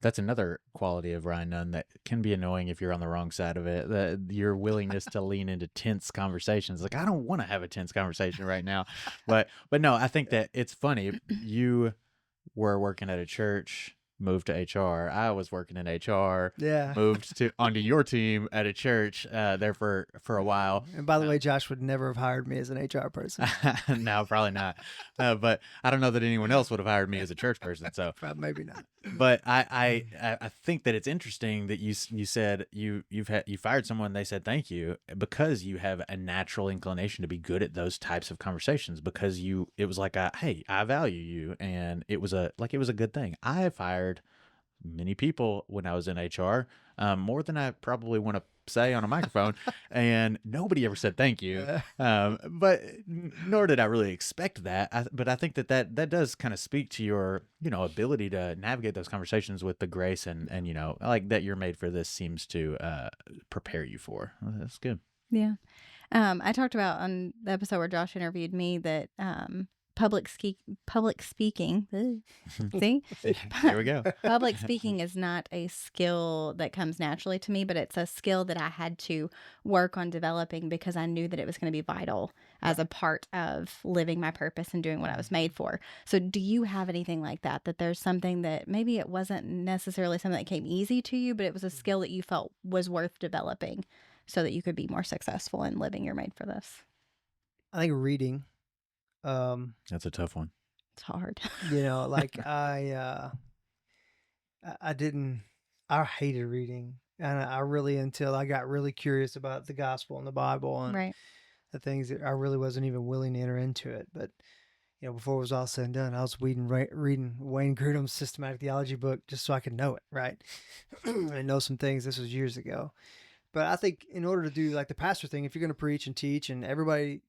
that's another quality of Ryan Nunn that can be annoying if you're on the wrong side of it. Your willingness to lean into tense conversations. Like, I don't want to have a tense conversation right now. But no, I think that it's funny. You were working at a church moved to HR. I was working in HR, Yeah. moved to onto your team at a church there for a while. And by the way, Josh would never have hired me as an HR person. No, probably not. But I don't know that anyone else would have hired me as a church person. So Maybe not. but I think that it's interesting that you said you fired someone, they said thank you, because you have a natural inclination to be good at those types of conversations, because it was like hey, I value you, and it was a good thing. I fired many people when I was in HR, more than I probably want to say on a microphone, and nobody ever said thank you. But nor did I really expect that. But I think that does kind of speak to your, ability to navigate those conversations with the grace and like that you're made for this seems to prepare you for. That's good. Yeah. I talked about on the episode where Josh interviewed me that public speaking. See, Here we go. public speaking is not a skill that comes naturally to me, but it's a skill that I had to work on developing because I knew that it was going to be vital as a part of living my purpose and doing what I was made for. So do you have anything like that there's something that maybe it wasn't necessarily something that came easy to you, but it was a skill that you felt was worth developing so that you could be more successful in living your made for this? I think reading. That's a tough one. It's hard. Like I hated reading, and I really, until I got really curious about the gospel and the Bible and Right. the things that I really wasn't even willing to enter into it. But before it was all said and done, I was reading Wayne Grudem's systematic theology book just so I could know it, right, and know some things. This was years ago. But I think in order to do like the pastor thing, if you're going to preach and teach, and everybody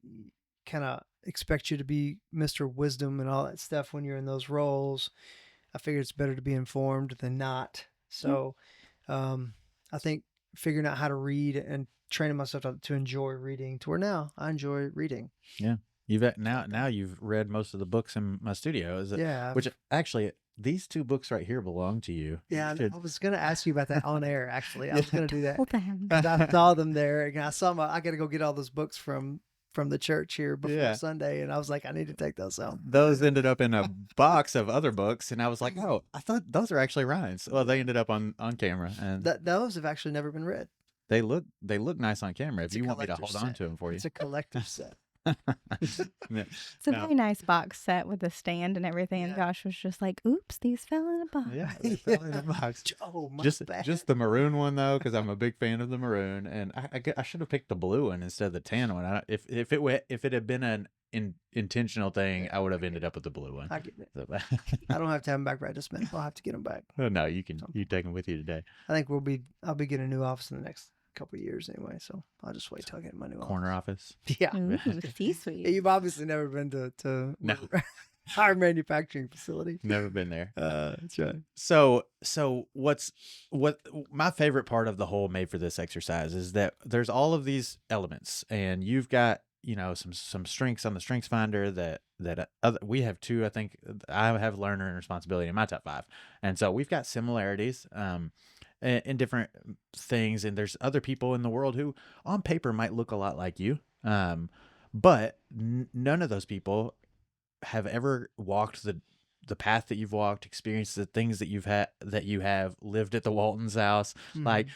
kind of expects you to be Mr. Wisdom and all that stuff when you're in those roles, I figure it's better to be informed than not. So I think figuring out how to read and training myself to enjoy reading, to where now I enjoy reading. Yeah. Now you've read most of the books in my studio. Which actually, these two books right here belong to you. Yeah, I was going to ask you about that on air, actually. I was going to do that. Hold them. I saw them there, and I saw I got to go get all those books from the church here before Sunday, and I was like, I need to take those out. Those ended up in a box of other books, and I was like, oh, I thought those are actually Ryan's. Well, they ended up on camera, and those have actually never been read. They look nice on camera. If you want me to hold on to them for you, it's a collector's set. It's a very nice box set with a stand and everything. And Josh was just like, "Oops, these fell in a box." Yeah, they fell in a box. Oh, my bad. Just the maroon one though, because I'm a big fan of the maroon, and I should have picked the blue one instead of the tan one. If it had been an intentional thing, I would have ended up with the blue one. I get it. I don't have to have them back right this minute. I'll have to get them back. Oh, no, you can. You take them with you today. I think I'll be getting a new office in the next couple of years anyway, so I'll just wait till I get my new corner office. Yeah. Ooh, C-suite. Yeah, you've obviously never been to No. our manufacturing facility. Never been there. That's right. So what my favorite part of the whole made for this exercise is that there's all of these elements, and you've got some strengths on the strengths finder that we have too. I think I have learner and responsibility in my top 5, and so we've got similarities in different things, and there's other people in the world who on paper might look a lot like you, but none of those people have ever walked the path that you've walked, experienced the things that you have lived at the Walton's house, like.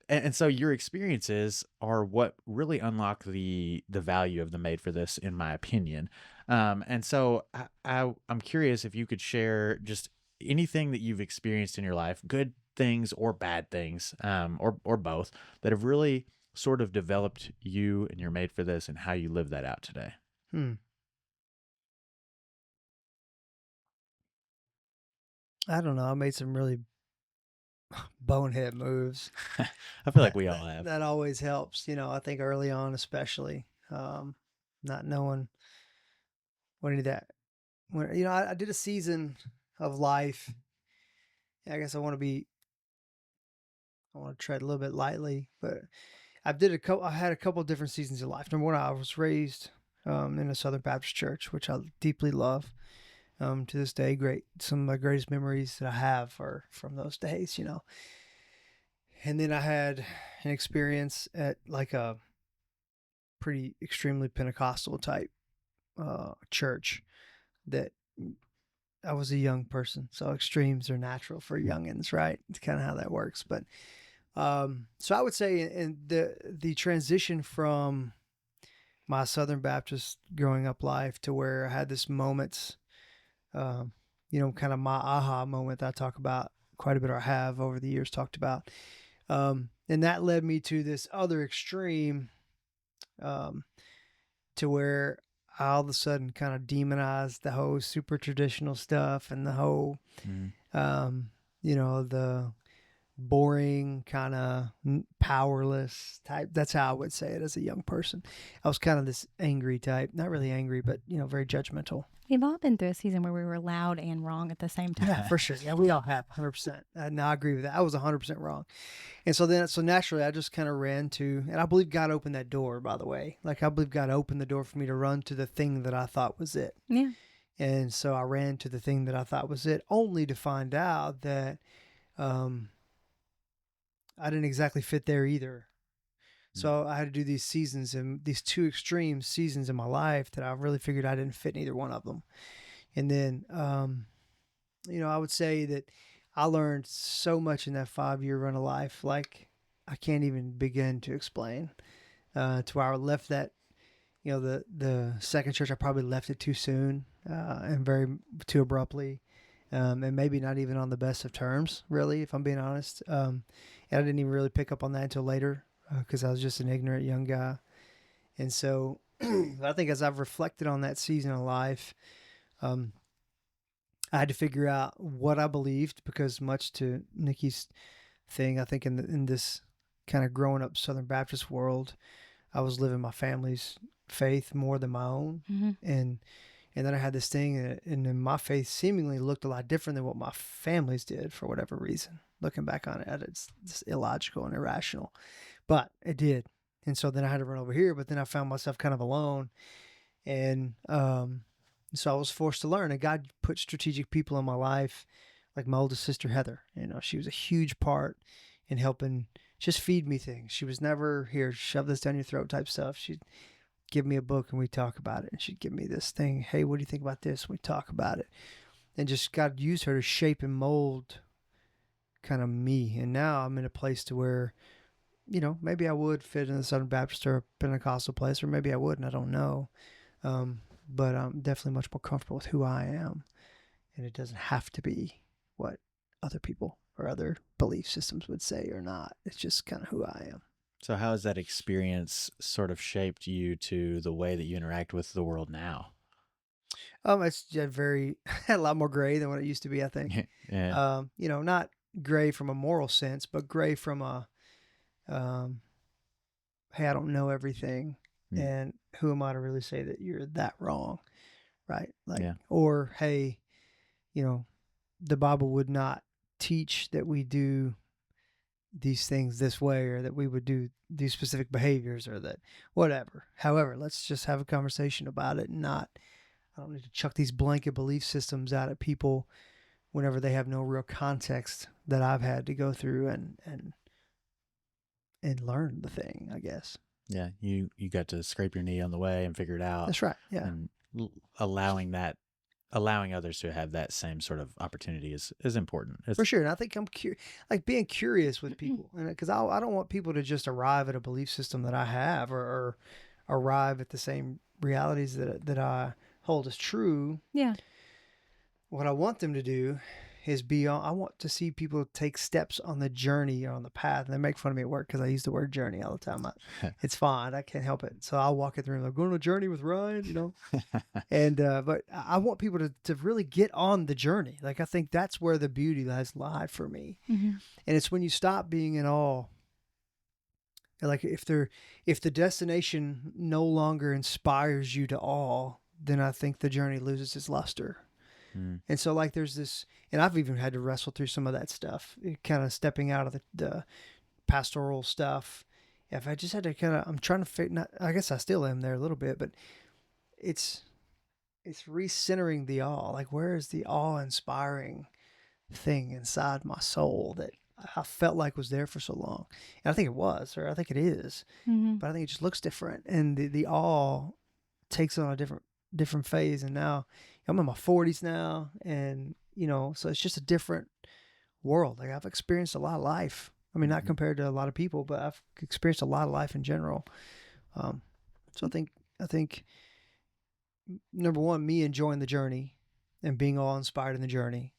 And so your experiences are what really unlock the value of the made for this, in my opinion. And so I'm curious if you could share just anything that you've experienced in your life, good things or bad things, or both, that have really sort of developed you and your made for this, and how you live that out today. I don't know. I made some really bonehead moves. I feel like we all have. That always helps. I think early on, especially, not knowing what any of that. When I did a season of life. I guess I want to tread a little bit lightly, but I had a couple of different seasons of life. Number one, I was raised in a Southern Baptist church, which I deeply love. To this day, some of my greatest memories that I have are from those days, And then I had an experience at like a pretty extremely Pentecostal type church that I was a young person, so extremes are natural for youngins, right? It's kind of how that works. But so I would say in the transition from my Southern Baptist growing up life to where I had this moments, kind of my aha moment that I talk about quite a bit, or have over the years talked about. And that led me to this other extreme, to where I all of a sudden kind of demonized the whole super traditional stuff and the whole, the boring kind of powerless type. That's how I would say it as a young person. I was kind of this angry type, not really angry, but very judgmental. We've all been through a season where we were loud and wrong at the same time. Yeah, for sure. Yeah, we all have 100%. And I agree with that. I was 100% wrong. And so naturally I just kind of ran to, and I believe God opened that door, by the way. Like I believe God opened the door for me to run to the thing that I thought was it. Yeah. And so I ran to the thing that I thought was it, only to find out that I didn't exactly fit there either. So I had to do these seasons, and these two extreme seasons in my life that I really figured I didn't fit in either one of them. And then, I would say that I learned so much in that 5-year run of life, like I can't even begin to explain, to where I left that, the second church, I probably left it too soon, and very too abruptly. And maybe not even on the best of terms, really, if I'm being honest. And I didn't even really pick up on that until later, because I was just an ignorant young guy. And so I think as I've reflected on that season of life, I had to figure out what I believed, because much to Nikki's thing, I think in this kind of growing up Southern Baptist world, I was living my family's faith more than my own. Mm-hmm. And then I had this thing, and then my faith seemingly looked a lot different than what my family's did for whatever reason. Looking back on it, it's just illogical and irrational, but it did. And so then I had to run over here, but then I found myself kind of alone. And so I was forced to learn. And God put strategic people in my life, like my oldest sister, Heather. She was a huge part in helping just feed me things. She was never here, shove this down your throat type stuff. She'd give me a book and we talk about it. And she'd give me this thing. Hey, what do you think about this? We talk about it. And just God used her to shape and mold kind of me. And now I'm in a place to where, maybe I would fit in the Southern Baptist or a Pentecostal place, or maybe I wouldn't. I don't know. But I'm definitely much more comfortable with who I am. And it doesn't have to be what other people or other belief systems would say or not. It's just kind of who I am. So how has that experience sort of shaped you to the way that you interact with the world now? It's a lot more gray than what it used to be, I think. Yeah. Not gray from a moral sense, but gray from a, hey, I don't know everything. And who am I to really say that you're that wrong? Right. Or, hey, the Bible would not teach that we do these things this way, or that we would do these specific behaviors, or that whatever. However, let's just have a conversation about it, and I don't need to chuck these blanket belief systems out at people whenever they have no real context that I've had to go through and learn the thing, I guess. Yeah. You got to scrape your knee on the way and figure it out. That's right. Yeah. And allowing others to have that same sort of opportunity is important. For sure. And I think I'm being curious with people, and because I don't want people to just arrive at a belief system that I have, or arrive at the same realities that I hold as true. Yeah. What I want them to do is I want to see people take steps on the journey or on the path. And they make fun of me at work because I use the word journey all the time. It's fine. I can't help it. So I'll walk it through. Like, going on a journey with Ryan, And, but I want people to really get on the journey. Like, I think that's where the beauty lies for me. Mm-hmm. And it's when you stop being in awe. Like, if the destination no longer inspires you to awe, then I think the journey loses its luster. And so, like, there's this, and I've even had to wrestle through some of that stuff, kind of stepping out of the pastoral stuff. If I just had to I'm trying to figure, I guess I still am there a little bit, but it's recentering the awe. Like, where is the awe-inspiring thing inside my soul that I felt like was there for so long? And I think it was, or I think it is, but I think it just looks different. And the awe takes on a different phase. And now I'm in my 40s now, and so it's just a different world. Like I've experienced a lot of life. I mean, not compared to a lot of people, but I've experienced a lot of life in general. So I think number one, me enjoying the journey and being all inspired in the journey,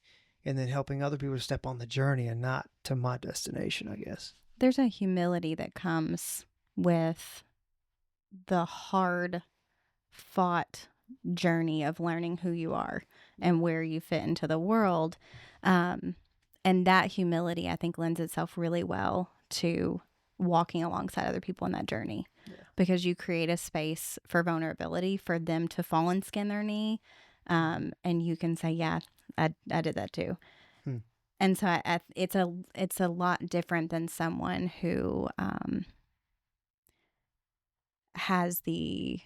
and then helping other people to step on the journey and not to my destination, I guess. There's a humility that comes with the hard fought journey of learning who you are and where you fit into the world. And that humility, I think, lends itself really well to walking alongside other people in that journey, because you create a space for vulnerability for them to fall and skin their knee. And you can say, yeah, I did that too. And so it's a lot different than someone who has the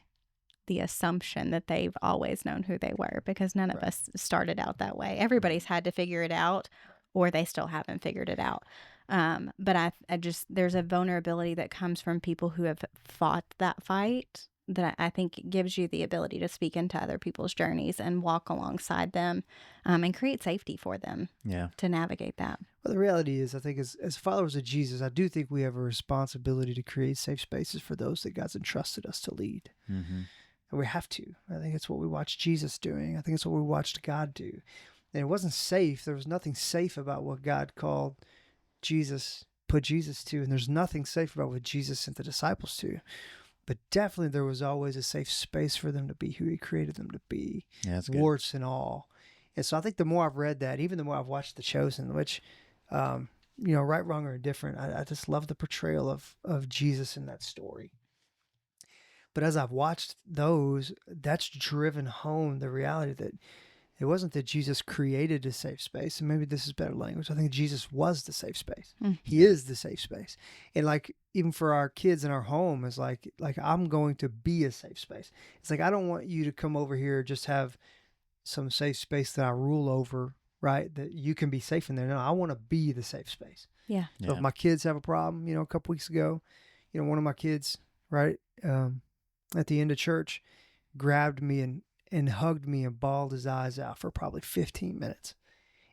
assumption that they've always known who they were, because none of us started out that way. Everybody's had to figure it out, or they still haven't figured it out. But I just, there's a vulnerability that comes from people who have fought that fight that I think gives you the ability to speak into other people's journeys and walk alongside them, and create safety for them to navigate that. Well, the reality is, I think as followers of Jesus, I do think we have a responsibility to create safe spaces for those that God's entrusted us to lead. And we have to. I think it's what we watched Jesus doing. I think it's what we watched God do. And it wasn't safe. There was nothing safe about what God called Jesus, put Jesus to. And there's nothing safe about what Jesus sent the disciples to. But definitely there was always a safe space for them to be who he created them to be. Yeah, that's good. Warts and all. And so I think the more I've read that, even the more I've watched The Chosen, which, right, wrong, or indifferent, I just love the portrayal of Jesus in that story. But as I've watched those, that's driven home the reality that it wasn't that Jesus created a safe space. And maybe this is better language. I think Jesus was the safe space. He is the safe space. And like, even for our kids in our home, is like I'm going to be a safe space. It's like, I don't want you to come over here, just have some safe space that I rule over, right? That you can be safe in there. No, I want to be the safe space. Yeah. So if my kids have a problem, a couple weeks ago, one of my kids, right, at the end of church, grabbed me and hugged me and bawled his eyes out for probably 15 minutes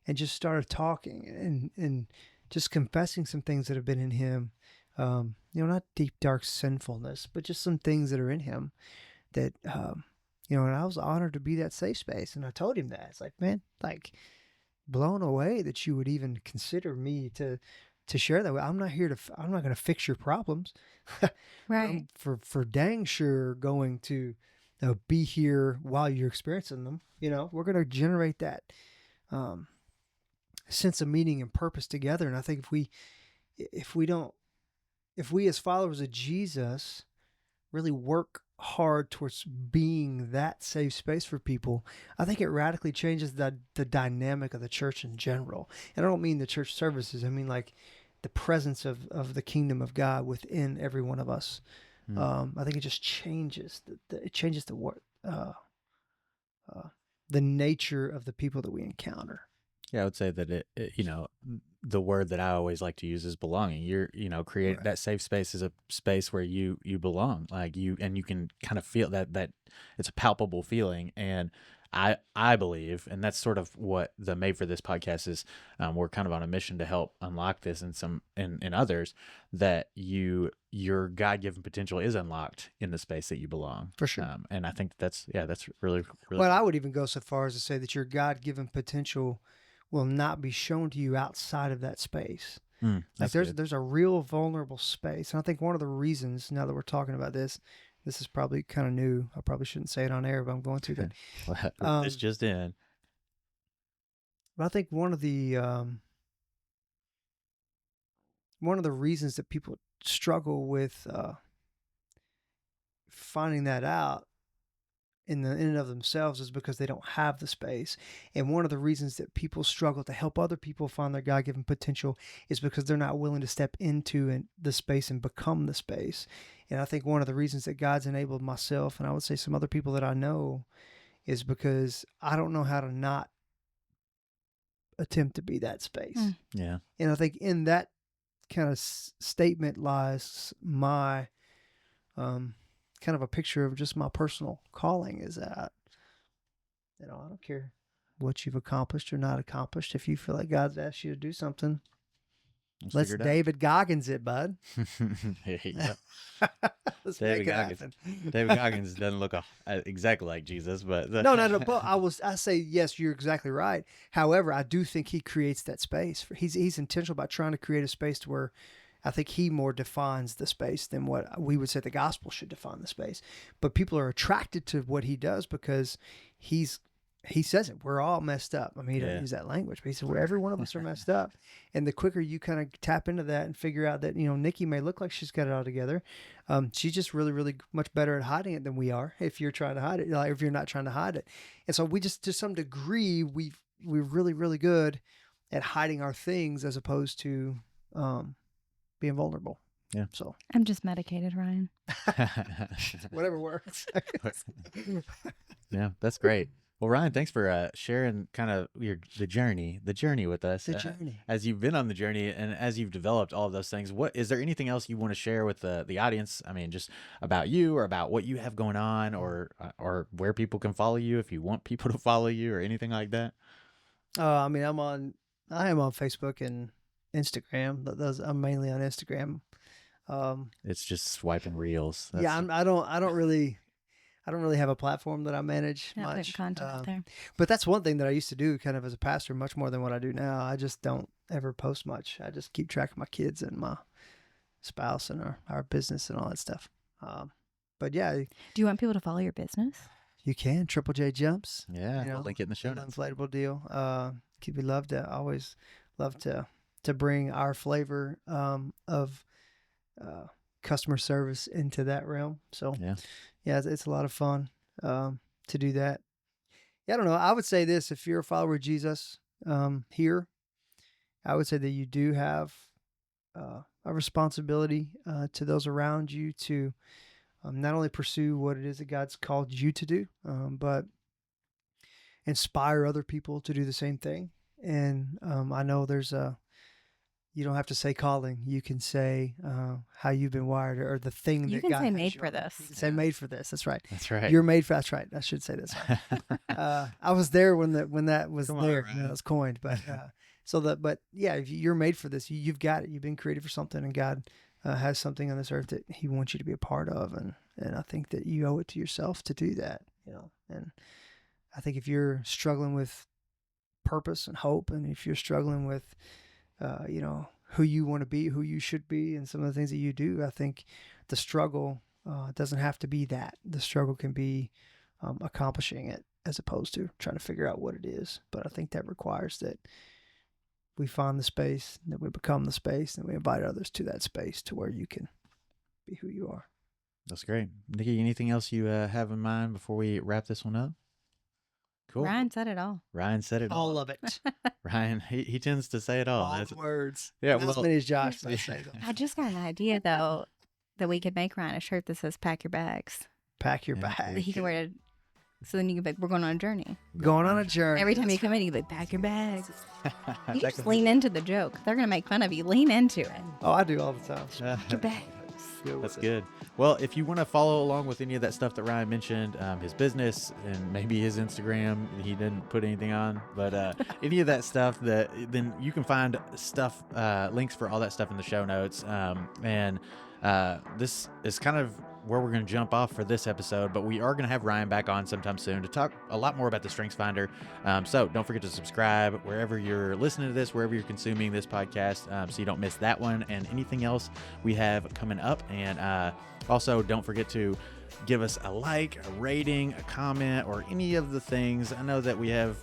and just started talking and just confessing some things that have been in him. Not deep, dark sinfulness, but just some things that are in him that, and I was honored to be that safe space. And I told him that. It's like, man, like, blown away that you would even consider me to share that. I'm not going to fix your problems. Right. I'm for dang sure going to be here while you're experiencing them. We're going to generate that sense of meaning and purpose together. And I think if we as followers of Jesus really work hard towards being that safe space for people, I think it radically changes the dynamic of the church in general. And I don't mean the church services. I mean like the presence of the kingdom of God within every one of us. I think it just changes the nature of the people that we encounter. Yeah, I would say that it the word that I always like to use is belonging. You're, create that safe space is a space where you belong, like you can kind of feel that it's a palpable feeling. And I believe, and that's sort of what the Made for This podcast is. We're kind of on a mission to help unlock this in others, that your God-given potential is unlocked in the space that you belong. For sure. And I think that's really, really. Well, I would even go so far as to say that your God-given potential will not be shown to you outside of that space. Like there's a real vulnerable space. And I think one of the reasons, now that we're talking about this is probably kind of new. I probably shouldn't say it on air, but I'm going to. It's just in. But I think one of the reasons that people struggle with finding that out in and of themselves is because they don't have the space. And one of the reasons that people struggle to help other people find their God-given potential is because they're not willing to step into the space and become the space. And I think one of the reasons that God's enabled myself, and I would say some other people that I know, is because I don't know how to not attempt to be that space. Yeah. And I think in that kind of statement lies my kind of a picture of just my personal calling, is that I don't care what you've accomplished or not accomplished. If you feel like God's asked you to do something, let's figure it out. David Goggins it, bud. Yeah. Let's David make it Goggins. happen. David Goggins doesn't look exactly like Jesus, but No. But I say yes. You're exactly right. However, I do think he creates that space. He's intentional about trying to create a space to where I think he more defines the space than what we would say the gospel should define the space. But people are attracted to what he does because he says it. We're all messed up. I mean, he doesn't use that language, but he said, well, every one of us are messed up. And the quicker you kind of tap into that and figure out that, Nikki may look like she's got it all together. She's just really, really much better at hiding it than we are. If you're trying to hide it, like if you're not trying to hide it. And so we just, to some degree, we're really, really good at hiding our things as opposed to being vulnerable. Yeah. So I'm just medicated, Ryan. whatever works. Yeah, that's great. Well, Ryan, thanks for sharing kind of the journey with us. The journey. As you've been on the journey and as you've developed all of those things, is there anything else you want to share with the audience? I mean, just about you or about what you have going on, or where people can follow you if you want people to follow you or anything like that. I mean, I am on Facebook and Instagram. I'm mainly on Instagram. It's just swiping reels. I don't really have a platform that I manage Not putting much. content out there. But that's one thing that I used to do kind of as a pastor, much more than what I do now. I just don't ever post much. I just keep track of my kids and my spouse and our business and all that stuff. But yeah, Do you want people to follow your business? you can. Triple J Jumps. Yeah, I'll link it in the show notes. Inflatable deal. We always love to bring our flavor of customer service into that realm. So yeah, it's a lot of fun to do that. Yeah, I don't know. I would say this: if you're a follower of Jesus here, I would say that you do have a responsibility to those around you to not only pursue what it is that God's called you to do, but inspire other people to do the same thing. And I know you don't have to say calling. You can say how you've been wired or the thing that God. You can say has made you for on. this. You can say made for this. That's right. That's right. You're made for. That's right. I should say this. I was there when that was Come on, there. Ryan. It was coined, but but yeah, if you're made for this, you've got it. You've been created for something, and God has something on this earth that He wants you to be a part of, and I think that you owe it to yourself to do that. And I think if you're struggling with purpose and hope, and if you're struggling with who you want to be, who you should be, and some of the things that you do, I think the struggle doesn't have to be that. The struggle can be accomplishing it as opposed to trying to figure out what it is. But I think that requires that we find the space, that we become the space, and we invite others to that space to where you can be who you are. That's great. Nikki, anything else you have in mind before we wrap this one up? Cool. Ryan said it all. Ryan said it all. All of it. Ryan, he tends to say it all. All the words. Yeah, Not as well- many as Josh might say them. I just got an idea though that we could make Ryan a shirt that says "Pack your bags." Pack your Yeah. That bag. he can wear it. So then you can be like, "We're going on a journey." Going on a journey. Every time you come in, you can be like, "Pack your bags." You That just could lean into the joke. They're gonna make fun of you. Lean into it. Oh, I do all the time. Pack your bags. Go That's with it. good. Well, if you want to follow along with any of that stuff that Ryan mentioned, his business and maybe his Instagram, he didn't put anything on, but any of that stuff, then you can find stuff, links for all that stuff in the show notes. And this is kind of where we're going to jump off for this episode, but we are going to have Ryan back on sometime soon to talk a lot more about the Strengths Finder. So don't forget to subscribe wherever you're listening to this, wherever you're consuming this podcast, so you don't miss that one and anything else we have coming up. And also don't forget to give us a like, a rating, a comment, or any of the things. I know that we have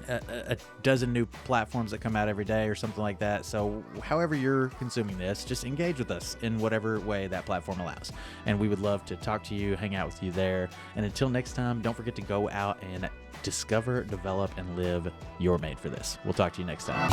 a dozen new platforms that come out every day or something like that. So however you're consuming this, just engage with us in whatever way that platform allows. And we would love to talk to you, hang out with you there. And until next time, don't forget to go out and discover, develop, and live your Made for This. We'll talk to you next time.